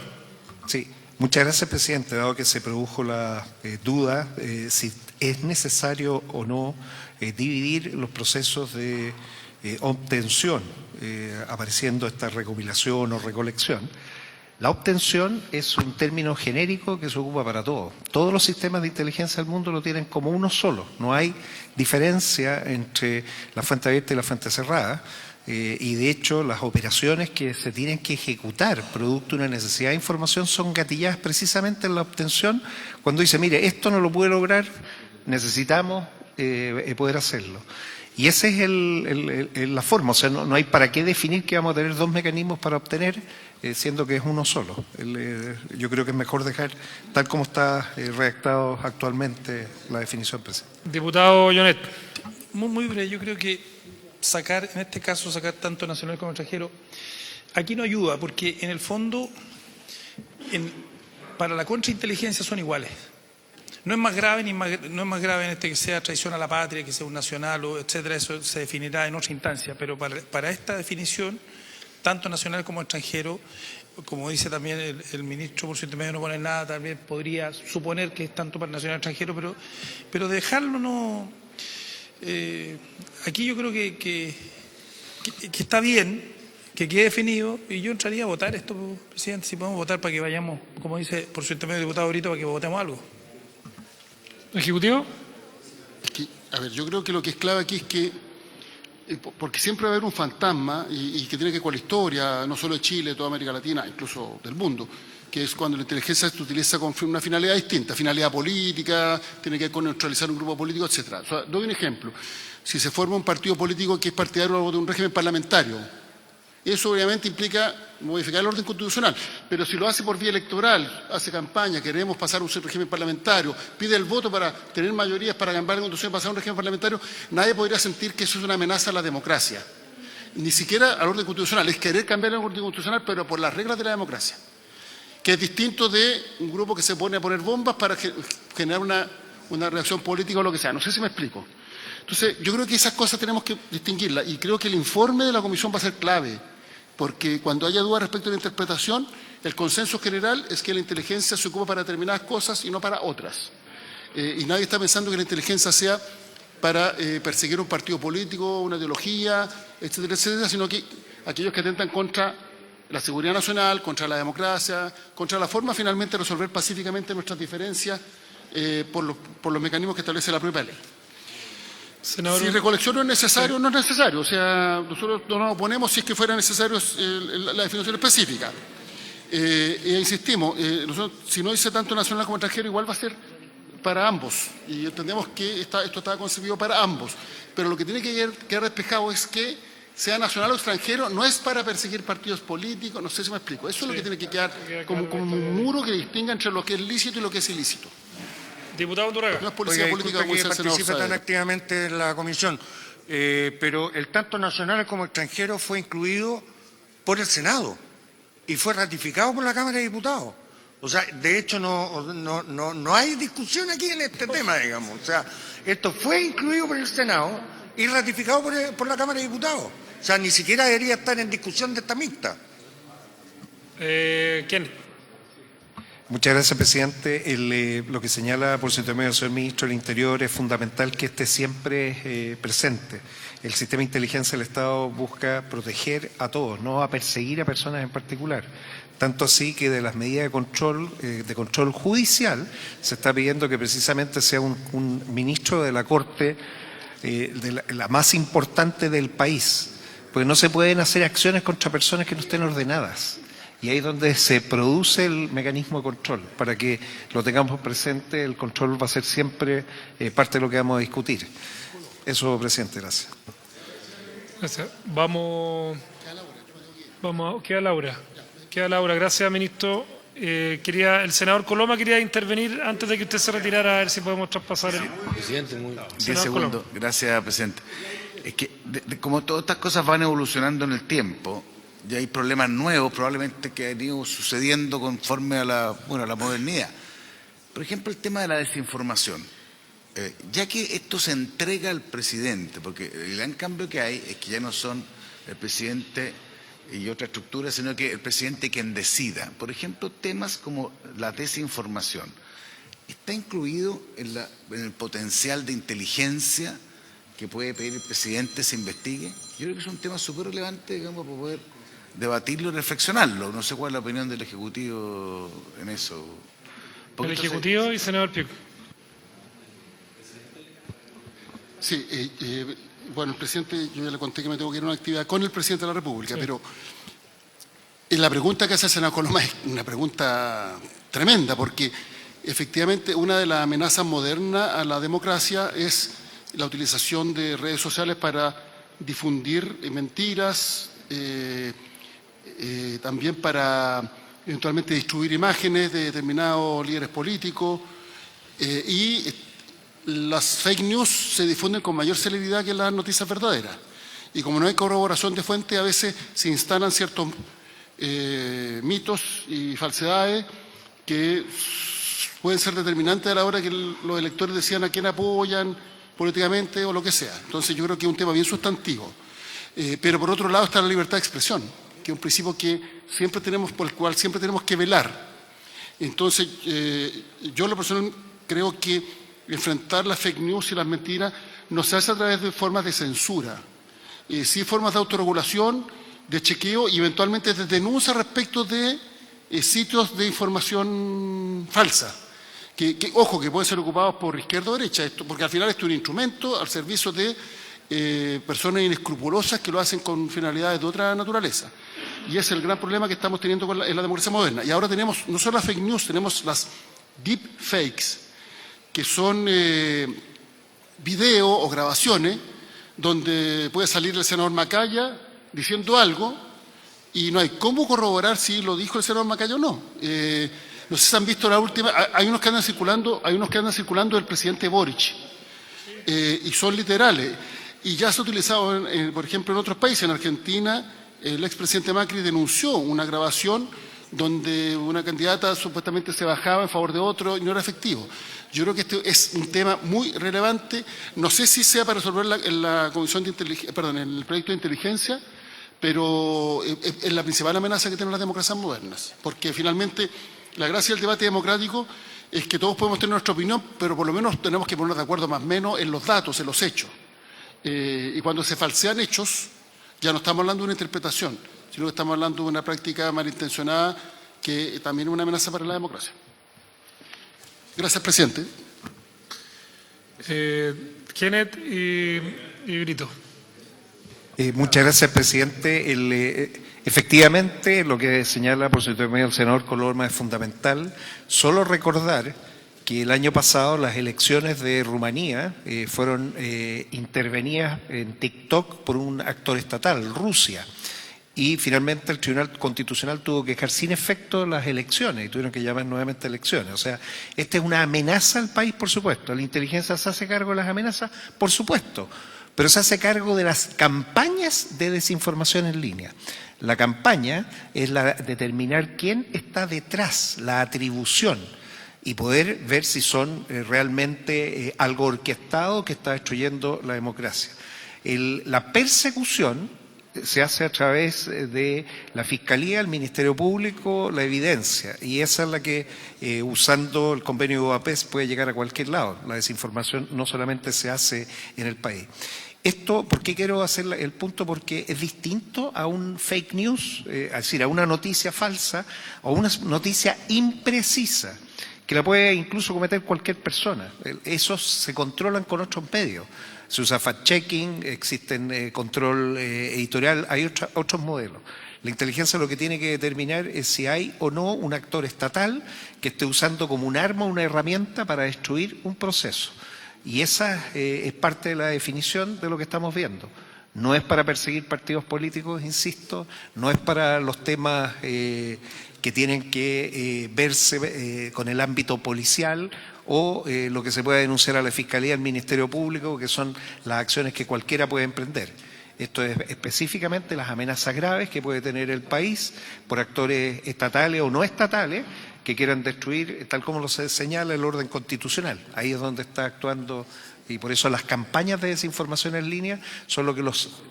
Sí, muchas gracias, presidente. Dado que se produjo la duda si es necesario o no dividir los procesos de obtención, apareciendo esta recopilación o recolección. La obtención es un término genérico que se ocupa para todo. Todos los sistemas de inteligencia del mundo lo tienen como uno solo. No hay diferencia entre la fuente abierta y la fuente cerrada. Y de hecho las operaciones que se tienen que ejecutar producto de una necesidad de información son gatilladas precisamente en la obtención, cuando dice, mire, esto no lo puede lograr, necesitamos poder hacerlo. Y esa es la forma, o sea, no hay para qué definir que vamos a tener dos mecanismos para obtener, siendo que es uno solo. Yo creo que es mejor dejar tal como está redactado actualmente la definición, presidente. Diputado Llonet. Muy breve, yo creo que en este caso, sacar tanto nacional como extranjero, aquí no ayuda, porque en el fondo, para la contrainteligencia son iguales. No es más grave no es más grave en este que sea traición a la patria, que sea un nacional, etcétera, eso se definirá en otra instancia, pero para esta definición, tanto nacional como extranjero, como dice también el ministro, por su intermedio no pone nada, también podría suponer que es tanto para nacional y extranjero, pero dejarlo no... aquí yo creo que está bien que quede definido, y yo entraría a votar esto, presidente, si podemos votar para que vayamos, como dice por su intermedio el diputado Brito, para que votemos algo. Ejecutivo. A ver, yo creo que lo que es clave aquí es que, porque siempre va a haber un fantasma y que tiene que ver con la historia, no solo de Chile, de toda América Latina, incluso del mundo, que es cuando la inteligencia se utiliza con una finalidad distinta, finalidad política, tiene que ver con neutralizar un grupo político, etc. O sea, doy un ejemplo. Si se forma un partido político que es partidario de un régimen parlamentario, eso obviamente implica modificar el orden constitucional, pero si lo hace por vía electoral, hace campaña, queremos pasar a un régimen parlamentario, pide el voto para tener mayorías para cambiar la constitución y pasar a un régimen parlamentario, nadie podría sentir que eso es una amenaza a la democracia, ni siquiera al orden constitucional, es querer cambiar el orden constitucional, pero por las reglas de la democracia, que es distinto de un grupo que se pone a poner bombas para generar una reacción política o lo que sea. No sé si me explico. Entonces, yo creo que esas cosas tenemos que distinguirlas y creo que el informe de la Comisión va a ser clave, porque cuando haya dudas respecto a la interpretación, el consenso general es que la inteligencia se ocupa para determinadas cosas y no para otras. Y nadie está pensando que la inteligencia sea para perseguir un partido político, una ideología, etcétera, etcétera, sino que aquellos que atentan contra la seguridad nacional, contra la democracia, contra la forma finalmente de resolver pacíficamente nuestras diferencias por los mecanismos que establece la propia ley. Senador... Si recolección no es necesario, no es necesario. O sea, nosotros no nos oponemos si es que fuera necesario la definición específica. Insistimos, nosotros, si no dice tanto nacional como extranjero, igual va a ser para ambos. Y entendemos que esto está concebido para ambos. Pero lo que tiene que quedar despejado es que sea nacional o extranjero, no es para perseguir partidos políticos, no sé si me explico. Eso es lo que tiene que quedar como un muro que distinga entre lo que es lícito y lo que es ilícito. Diputado Undurraga. No es policía política como que dice el senador participa tan Saavedra. activamente en la comisión, pero el tanto nacional como extranjero fue incluido por el Senado y fue ratificado por la Cámara de Diputados. O sea, de hecho no hay discusión aquí en este tema, digamos. O sea, esto fue incluido por el Senado y ratificado por la Cámara de Diputados. O sea, ni siquiera debería estar en discusión de esta mixta. ¿Quién? Muchas gracias, presidente. Lo que señala por su intermedio el señor ministro del Interior es fundamental que esté siempre presente. El sistema de inteligencia del Estado busca proteger a todos, no a perseguir a personas en particular. Tanto así que de las medidas de control judicial se está pidiendo que precisamente sea un ministro de la Corte, la más importante del país, porque no se pueden hacer acciones contra personas que no estén ordenadas. Y ahí es donde se produce el mecanismo de control. Para que lo tengamos presente, el control va a ser siempre parte de lo que vamos a discutir. Eso, presidente, gracias. Gracias. Queda Laura. Queda Laura. Gracias, ministro. El senador Coloma quería intervenir antes de que usted se retirara, a ver si podemos traspasar el... Presidente, 10 Senador segundos. Coloma. Gracias, presidente. Es que como todas estas cosas van evolucionando en el tiempo, ya hay problemas nuevos probablemente que han ido sucediendo conforme a la modernidad. Por ejemplo, el tema de la desinformación. Ya que esto se entrega al presidente, porque el gran cambio que hay es que ya no son el presidente y otra estructura, sino que el presidente quien decida. Por ejemplo, temas como la desinformación. ¿Está incluido en el potencial de inteligencia que puede pedir el presidente se investigue? Yo creo que es un tema súper relevante, digamos, para poder debatirlo y reflexionarlo. No sé cuál es la opinión del Ejecutivo en eso. El Ejecutivo y senador Pico. Sí, bueno, el presidente, yo ya le conté que me tengo que ir a una actividad con el presidente de la República, Sí. pero la pregunta que hace el senador Coloma es una pregunta tremenda, porque efectivamente una de las amenazas modernas a la democracia es la utilización de redes sociales para difundir mentiras, también para eventualmente distribuir imágenes de determinados líderes políticos y las fake news se difunden con mayor celeridad que las noticias verdaderas. Y como no hay corroboración de fuente, a veces se instalan ciertos mitos y falsedades que pueden ser determinantes a la hora que los electores decían a quién apoyan políticamente o lo que sea. Entonces yo creo que es un tema bien sustantivo. Pero por otro lado está la libertad de expresión, que es un principio por el cual siempre tenemos que velar. Entonces yo en lo personal creo que enfrentar las fake news y las mentiras no se hace a través de formas de censura, sí formas de autorregulación, de chequeo y eventualmente de denuncia respecto de sitios de información falsa, ojo, que pueden ser ocupados por izquierda o derecha, porque al final esto es un instrumento al servicio de personas inescrupulosas que lo hacen con finalidades de otra naturaleza. Y ese es el gran problema que estamos teniendo en la democracia moderna. Y ahora tenemos no solo las fake news, tenemos las deep fakes, que son videos o grabaciones donde puede salir el senador Macaya diciendo algo y no hay cómo corroborar si lo dijo el senador Macaya o no. No sé si han visto la última, hay unos que andan circulando del presidente Boric y son literales. Y ya se ha utilizado, por ejemplo, en otros países. En Argentina, el expresidente Macri denunció una grabación donde una candidata supuestamente se bajaba en favor de otro y no era efectivo. Yo creo que este es un tema muy relevante. No sé si sea para resolver en la comisión de en el proyecto de inteligencia, pero es la principal amenaza que tienen las democracias modernas. Porque finalmente la gracia del debate democrático es que todos podemos tener nuestra opinión, pero por lo menos tenemos que ponernos de acuerdo más o menos en los datos, en los hechos. Y cuando se falsean hechos, ya no estamos hablando de una interpretación, sino que estamos hablando de una práctica malintencionada que también es una amenaza para la democracia. Gracias, presidente. Kenneth y Brito. Muchas gracias, presidente. Efectivamente, lo que señala por su intermedio el senador Coloma es fundamental. Solo recordar que el año pasado las elecciones de Rumanía fueron intervenidas en TikTok por un actor estatal, Rusia. Y finalmente el Tribunal Constitucional tuvo que dejar sin efecto las elecciones y tuvieron que llamar nuevamente elecciones. O sea, esta es una amenaza al país, por supuesto. ¿La inteligencia se hace cargo de las amenazas? Por supuesto. Pero se hace cargo de las campañas de desinformación en línea. La campaña es la determinar quién está detrás, la atribución, y poder ver si son realmente algo orquestado que está destruyendo la democracia. La persecución se hace a través de la Fiscalía, el Ministerio Público, la evidencia, y esa es la que, usando el convenio de Budapest, puede llegar a cualquier lado. La desinformación no solamente se hace en el país. Esto, ¿por qué quiero hacer el punto? Porque es distinto a un fake news, es decir, a una noticia falsa o una noticia imprecisa, que la puede incluso cometer cualquier persona. Esos se controlan con otros medios. Se usa fact-checking, existen control editorial, hay otros modelos. La inteligencia lo que tiene que determinar es si hay o no un actor estatal que esté usando como un arma, una herramienta para destruir un proceso. Y esa es parte de la definición de lo que estamos viendo. No es para perseguir partidos políticos, insisto, no es para los temas que tienen que verse con el ámbito policial o lo que se pueda denunciar a la Fiscalía, al Ministerio Público, que son las acciones que cualquiera puede emprender. Esto es específicamente las amenazas graves que puede tener el país por actores estatales o no estatales que quieran destruir, tal como lo se señala, el orden constitucional. Ahí es donde está actuando, y por eso las campañas de desinformación en línea son lo que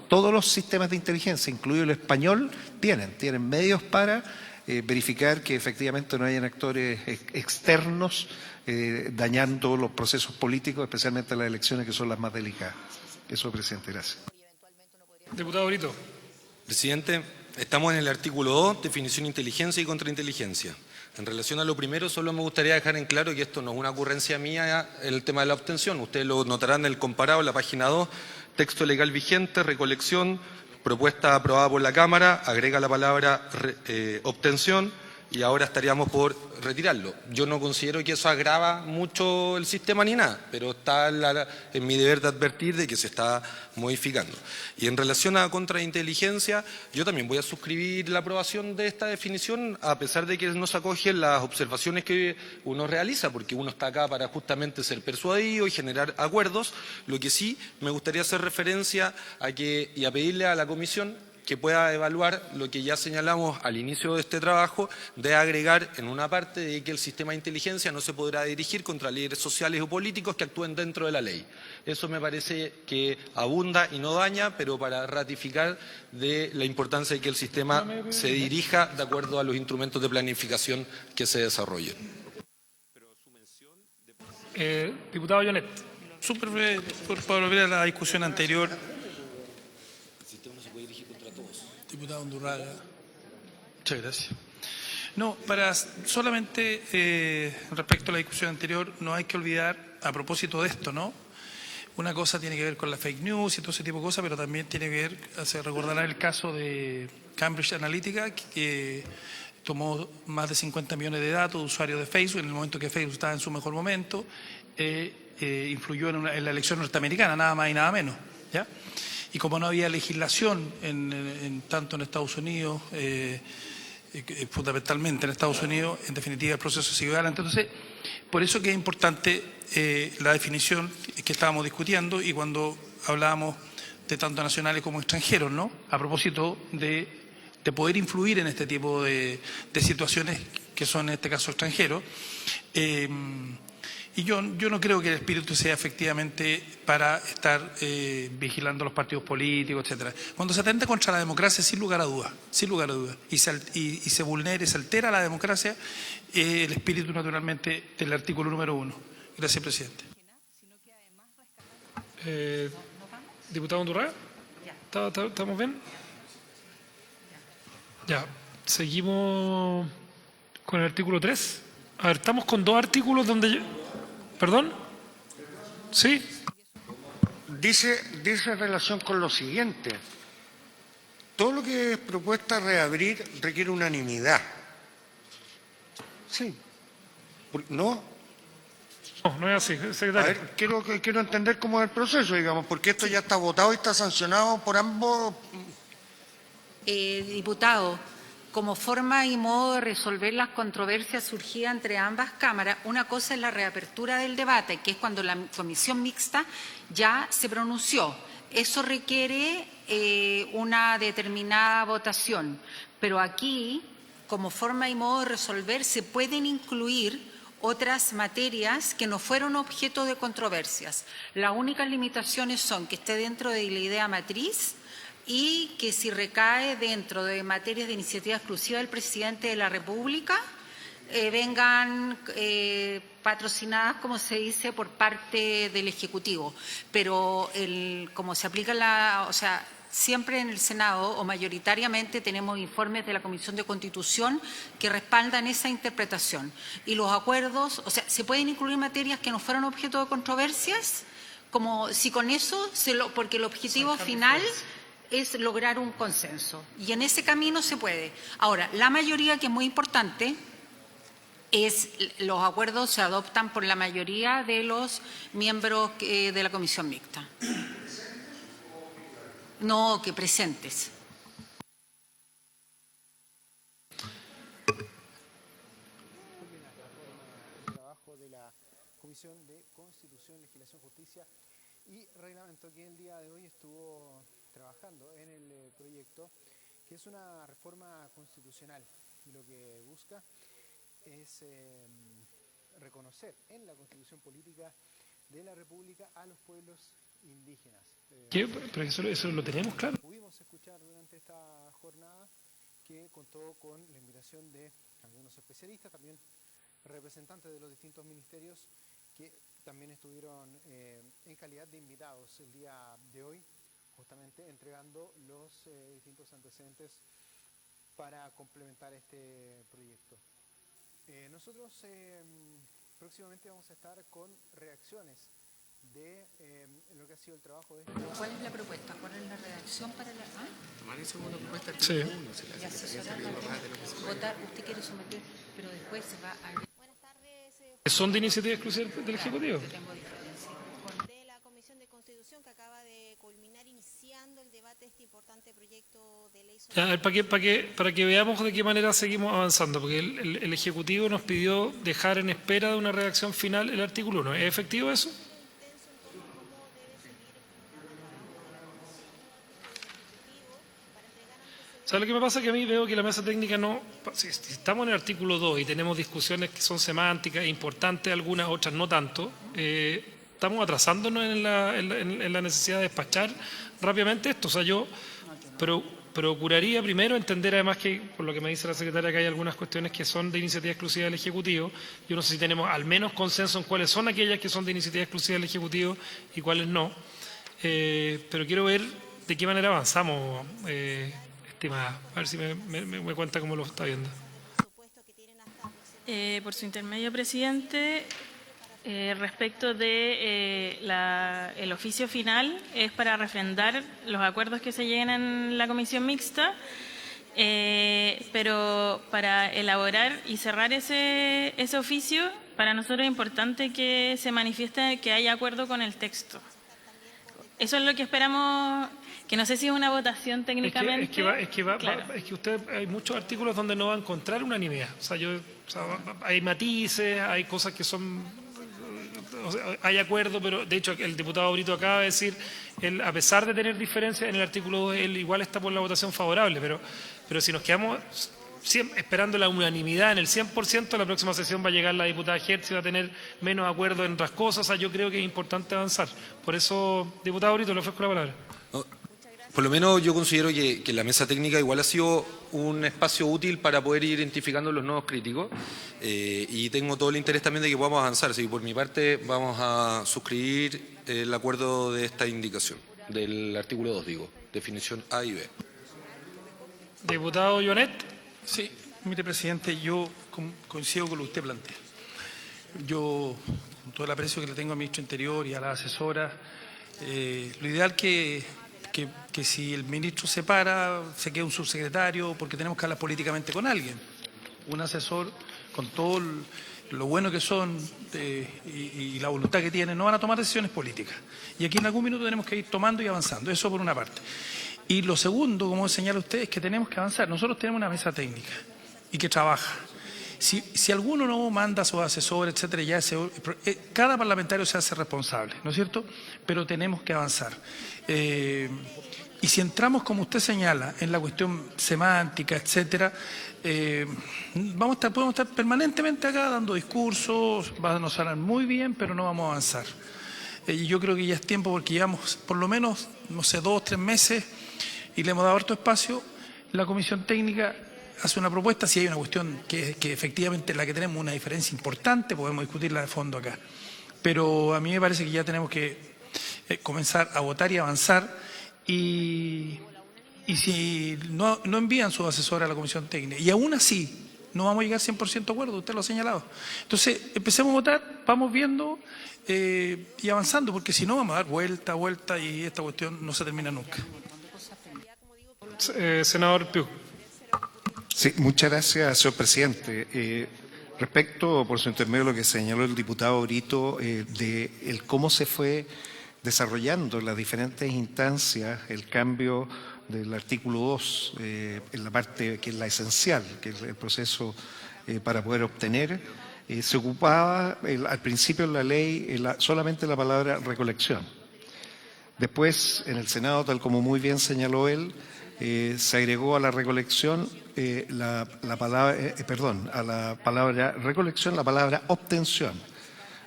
todos los sistemas de inteligencia, incluido el español, tienen medios para verificar que efectivamente no hayan actores externos dañando los procesos políticos, especialmente las elecciones que son las más delicadas. Eso, presidente, gracias. Diputado Brito. Presidente, estamos en el artículo 2, definición de inteligencia y contrainteligencia. En relación a lo primero, solo me gustaría dejar en claro que esto no es una ocurrencia mía, el tema de la obtención. Ustedes lo notarán en el comparado, en la página 2, texto legal vigente, recolección, propuesta aprobada por la Cámara, agrega la palabra obtención y ahora estaríamos por retirarlo. Yo no considero que eso agrava mucho el sistema ni nada, pero está en mi deber de advertir de que se está modificando. Y en relación a contrainteligencia, yo también voy a suscribir la aprobación de esta definición, a pesar de que no se acogen las observaciones que uno realiza, porque uno está acá para justamente ser persuadido y generar acuerdos. Lo que sí me gustaría hacer referencia y a pedirle a la Comisión que pueda evaluar lo que ya señalamos al inicio de este trabajo, de agregar en una parte de que el sistema de inteligencia no se podrá dirigir contra líderes sociales o políticos que actúen dentro de la ley. Eso me parece que abunda y no daña, pero para ratificar de la importancia de que el sistema se dirija de acuerdo a los instrumentos de planificación que se desarrollen. Diputado Llonet. Súper breve, por volver a la discusión anterior. Diputado Undurraga. Muchas gracias. No, para solamente respecto a la discusión anterior, no hay que olvidar, a propósito de esto, ¿no? Una cosa tiene que ver con la fake news y todo ese tipo de cosas, pero también tiene que ver, se recordará el caso de Cambridge Analytica, que tomó más de 50 millones de datos de usuarios de Facebook en el momento que Facebook estaba en su mejor momento, influyó en la elección norteamericana, nada más y nada menos, ¿ya? Y como no había legislación tanto en Estados Unidos, fundamentalmente en Estados Unidos, en definitiva el proceso siguió adelante. Entonces, por eso que es importante la definición que estábamos discutiendo y cuando hablábamos de tanto nacionales como extranjeros, ¿no? A propósito de poder influir en este tipo de situaciones que son en este caso extranjeros. Y yo no creo que el espíritu sea efectivamente para estar vigilando los partidos políticos, etcétera. Cuando se atenta contra la democracia, sin lugar a dudas, y se vulnera y se altera la democracia, el espíritu naturalmente del artículo número 1. Gracias, presidente. Diputado Undurraga. ¿Estamos bien? Ya, seguimos con el artículo 3. A ver, estamos con dos artículos donde... ¿Perdón? ¿Sí? Dice en relación con lo siguiente. Todo lo que es propuesta reabrir requiere unanimidad. Sí. ¿No? No es así, secretario. A ver, quiero entender cómo es el proceso, digamos, porque esto ya está votado y está sancionado por ambos. Diputado, como forma y modo de resolver las controversias surgidas entre ambas cámaras, una cosa es la reapertura del debate, que es cuando la comisión mixta ya se pronunció. Eso requiere una determinada votación, pero aquí, como forma y modo de resolver, se pueden incluir otras materias que no fueron objeto de controversias. Las únicas limitaciones son que esté dentro de la idea matriz y que si recae dentro de materias de iniciativa exclusiva del presidente de la República, vengan patrocinadas, como se dice, por parte del Ejecutivo. Pero como se aplica siempre en el Senado o mayoritariamente tenemos informes de la Comisión de Constitución que respaldan esa interpretación. Y los acuerdos, se pueden incluir materias que no fueron objeto de controversias, como si con eso, porque el objetivo final es lograr un consenso. Y en ese camino se puede. Ahora, la mayoría, que es muy importante, los acuerdos se adoptan por la mayoría de los miembros de la comisión mixta. No, que presentes. Trabajo de la Comisión de Constitución, Legislación, Justicia y Reglamento, que el día de hoy estuvo trabajando en el proyecto, que es una reforma constitucional, y lo que busca es reconocer en la Constitución Política de la República a los pueblos indígenas. ¿Qué? Pero eso lo tenemos claro. Pudimos escuchar durante esta jornada que contó con la invitación de algunos especialistas, también representantes de los distintos ministerios que también estuvieron en calidad de invitados el día de hoy, justamente entregando los distintos antecedentes para complementar este proyecto. Nosotros próximamente vamos a estar con reacciones de lo que ha sido el trabajo de este. ¿Cuál es la propuesta? ¿Cuál es la redacción para la Tomar esa segunda propuesta. Sí. y asesorar votar? Usted quiere someter, pero después se va a... Buenas tardes. ¿Son de iniciativa exclusiva del Ejecutivo? Tengo diferencia. De la Comisión de Constitución, que acaba de culminar iniciando el debate de este importante proyecto de ley. A ver, para que veamos de qué manera seguimos avanzando, porque el Ejecutivo nos pidió dejar en espera de una redacción final el artículo 1. ¿Es efectivo eso? ¿Sabes lo que me pasa? Que a mí veo que la mesa técnica no... Si estamos en el artículo 2 y tenemos discusiones que son semánticas, importantes algunas, otras no tanto, estamos atrasándonos en la necesidad de despachar rápidamente esto. O sea, yo procuraría primero entender, además que, por lo que me dice la secretaria, que hay algunas cuestiones que son de iniciativa exclusiva del Ejecutivo. Yo no sé si tenemos al menos consenso en cuáles son aquellas que son de iniciativa exclusiva del Ejecutivo y cuáles no. Pero quiero ver de qué manera avanzamos, estimada. A ver si me cuenta cómo lo está viendo. Por su intermedio, presidente, respecto de el oficio final, es para refrendar los acuerdos que se lleguen en la comisión mixta, pero para elaborar y cerrar ese oficio, para nosotros es importante que se manifieste que haya acuerdo con el texto. Eso es lo que esperamos, que no sé si es una votación técnicamente. Es que usted, hay muchos artículos donde no va a encontrar unanimidad. O sea, hay matices, hay cosas que son... O sea, hay acuerdo, pero de hecho el diputado Brito acaba de decir, él, a pesar de tener diferencias en el artículo 2, él igual está por la votación favorable, pero si nos quedamos esperando la unanimidad en el 100%, la próxima sesión va a llegar la diputada Hertz y va a tener menos acuerdo en otras cosas. O sea, yo creo que es importante avanzar. Por eso, diputado Brito, le ofrezco la palabra. Por lo menos yo considero que la mesa técnica igual ha sido un espacio útil para poder ir identificando los nuevos críticos y tengo todo el interés también de que podamos avanzar. Así que por mi parte vamos a suscribir el acuerdo de esta indicación, del artículo 2, digo, definición A y B. Diputado Jonet. Sí, mire, presidente, yo coincido con lo que usted plantea. Yo, con todo el aprecio que le tengo al ministro Interior y a la asesora, lo ideal que si el ministro se para, se quede un subsecretario, porque tenemos que hablar políticamente con alguien. Un asesor, con todo lo bueno que son y la voluntad que tienen, no van a tomar decisiones políticas. Y aquí en algún minuto tenemos que ir tomando y avanzando, eso por una parte. Y lo segundo, como señala usted, es que tenemos que avanzar. Nosotros tenemos una mesa técnica y que trabaja. Si alguno no manda a su asesor, etcétera, cada parlamentario se hace responsable, ¿no es cierto? Pero tenemos que avanzar. Y si entramos, como usted señala, en la cuestión semántica, etcétera, podemos estar permanentemente acá dando discursos, nos salen muy bien, pero no vamos a avanzar. Y yo creo que ya es tiempo, porque llevamos por lo menos, no sé, 2 o 3 meses y le hemos dado harto espacio. La comisión técnica hace una propuesta, si hay una cuestión que efectivamente en la que tenemos una diferencia importante, podemos discutirla de fondo acá. Pero a mí me parece que ya tenemos que comenzar a votar y avanzar, y si no envían su asesor a la comisión técnica, y aún así no vamos a llegar 100% de acuerdo, usted lo ha señalado. Entonces, empecemos a votar, vamos viendo y avanzando, porque si no vamos a dar vuelta, y esta cuestión no se termina nunca. Senador Piu. Sí, muchas gracias, señor presidente. Respecto, por su intermedio, lo que señaló el diputado Brito, de cómo se fue desarrollando en las diferentes instancias el cambio del artículo 2 en la parte que es la esencial, que es el proceso para poder obtener, se ocupaba al principio en la ley solamente la palabra recolección. Después, en el Senado, tal como muy bien señaló él, se agregó a la recolección a la palabra recolección la palabra obtención.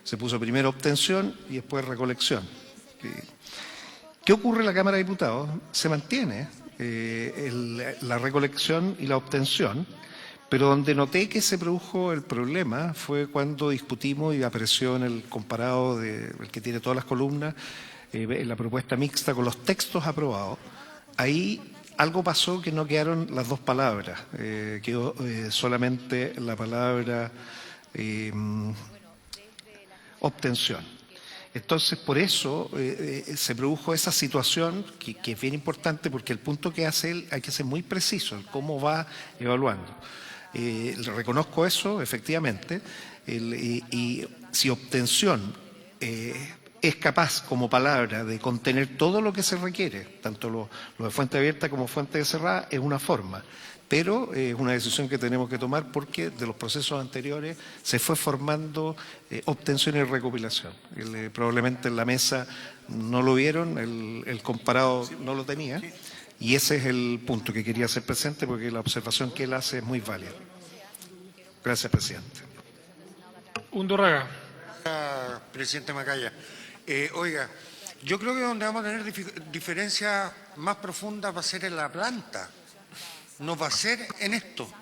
Se puso primero obtención y después recolección. ¿Qué ocurre en la Cámara de Diputados? Se mantiene la recolección y la obtención, pero donde noté que se produjo el problema fue cuando discutimos y apareció en el comparado el que tiene todas las columnas, en la propuesta mixta con los textos aprobados. Ahí algo pasó que no quedaron las dos palabras, quedó solamente la palabra obtención. Entonces, por eso se produjo esa situación que es bien importante, porque el punto que hace él hay que ser muy preciso en cómo va evaluando. Reconozco eso, efectivamente, y si obtención es capaz como palabra de contener todo lo que se requiere, tanto lo de fuente abierta como fuente cerrada, es una forma. Pero es una decisión que tenemos que tomar porque de los procesos anteriores se fue formando obtención y recopilación. Probablemente en la mesa no lo vieron, el comparado no lo tenía, y ese es el punto que quería hacer presente porque la observación que él hace es muy válida. Gracias, presidente. Undurraga. Presidente Macaya. Oiga, yo creo que donde vamos a tener diferencias más profundas va a ser en la planta. No va a ser en esto.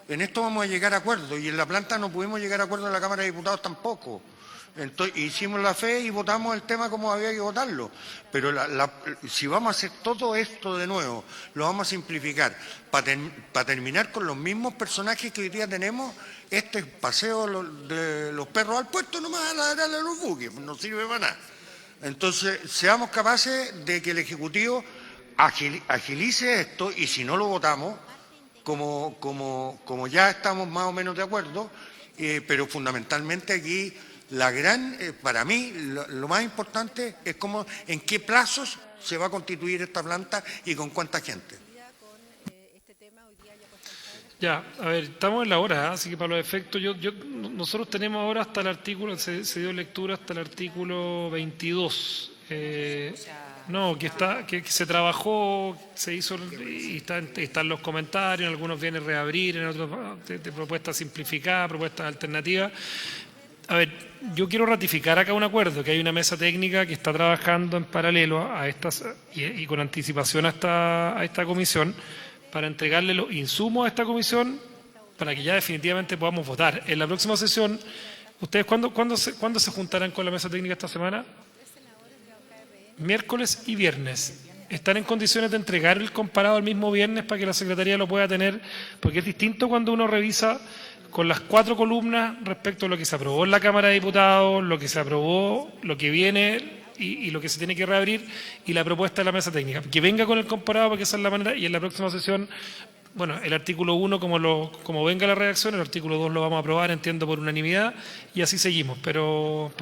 En esto vamos a llegar a acuerdos y en la planta no pudimos llegar a acuerdos en la Cámara de Diputados tampoco. Entonces, hicimos la fe y votamos el tema como había que votarlo. Pero si vamos a hacer todo esto de nuevo, lo vamos a simplificar para terminar con los mismos personajes que hoy día tenemos. Este paseo de los perros al puerto nomás a ladrarle a los buques, no sirve para nada. Entonces, seamos capaces de que el Ejecutivo agilice esto y si no lo votamos, como ya estamos más o menos de acuerdo, pero fundamentalmente aquí para mí lo más importante es en qué plazos se va a constituir esta planta y con cuánta gente. Ya, a ver, estamos en la hora, así que para los efectos, nosotros tenemos ahora hasta el artículo, se dio lectura hasta el artículo 22. Que se trabajó, se hizo y están los comentarios, en algunos viene reabrir, en otros de propuestas simplificadas, propuestas alternativas. A ver, yo quiero ratificar acá un acuerdo, que hay una mesa técnica que está trabajando en paralelo a estas y con anticipación a esta comisión para entregarle los insumos a esta comisión para que ya definitivamente podamos votar. En la próxima sesión, ¿ustedes cuándo se juntarán con la mesa técnica esta semana? Miércoles y viernes. ¿Están en condiciones de entregar el comparado el mismo viernes para que la Secretaría lo pueda tener? Porque es distinto cuando uno revisa con las 4 columnas respecto a lo que se aprobó en la Cámara de Diputados, lo que se aprobó, lo que viene y lo que se tiene que reabrir y la propuesta de la mesa técnica. Que venga con el comparado porque esa es la manera y en la próxima sesión, bueno, el artículo 1 como venga la redacción, el artículo 2 lo vamos a aprobar, entiendo, por unanimidad y así seguimos. Pero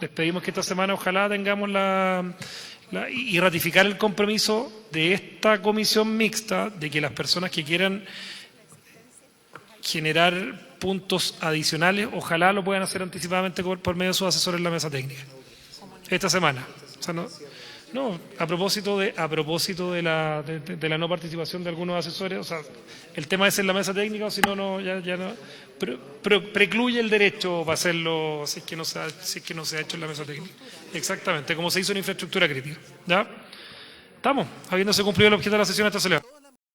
les pedimos que esta semana ojalá tengamos y ratificar el compromiso de esta comisión mixta de que las personas que quieran generar puntos adicionales, ojalá lo puedan hacer anticipadamente por medio de sus asesores en la mesa técnica. Esta semana. O sea, a propósito de la no participación de algunos asesores, o sea, el tema es en la mesa técnica, o si no, ya no. Precluye el derecho para hacerlo si es que no se ha hecho en la mesa técnica. Exactamente, como se hizo en infraestructura crítica. ¿Ya? Estamos, habiéndose cumplido el objeto de la sesión, esta se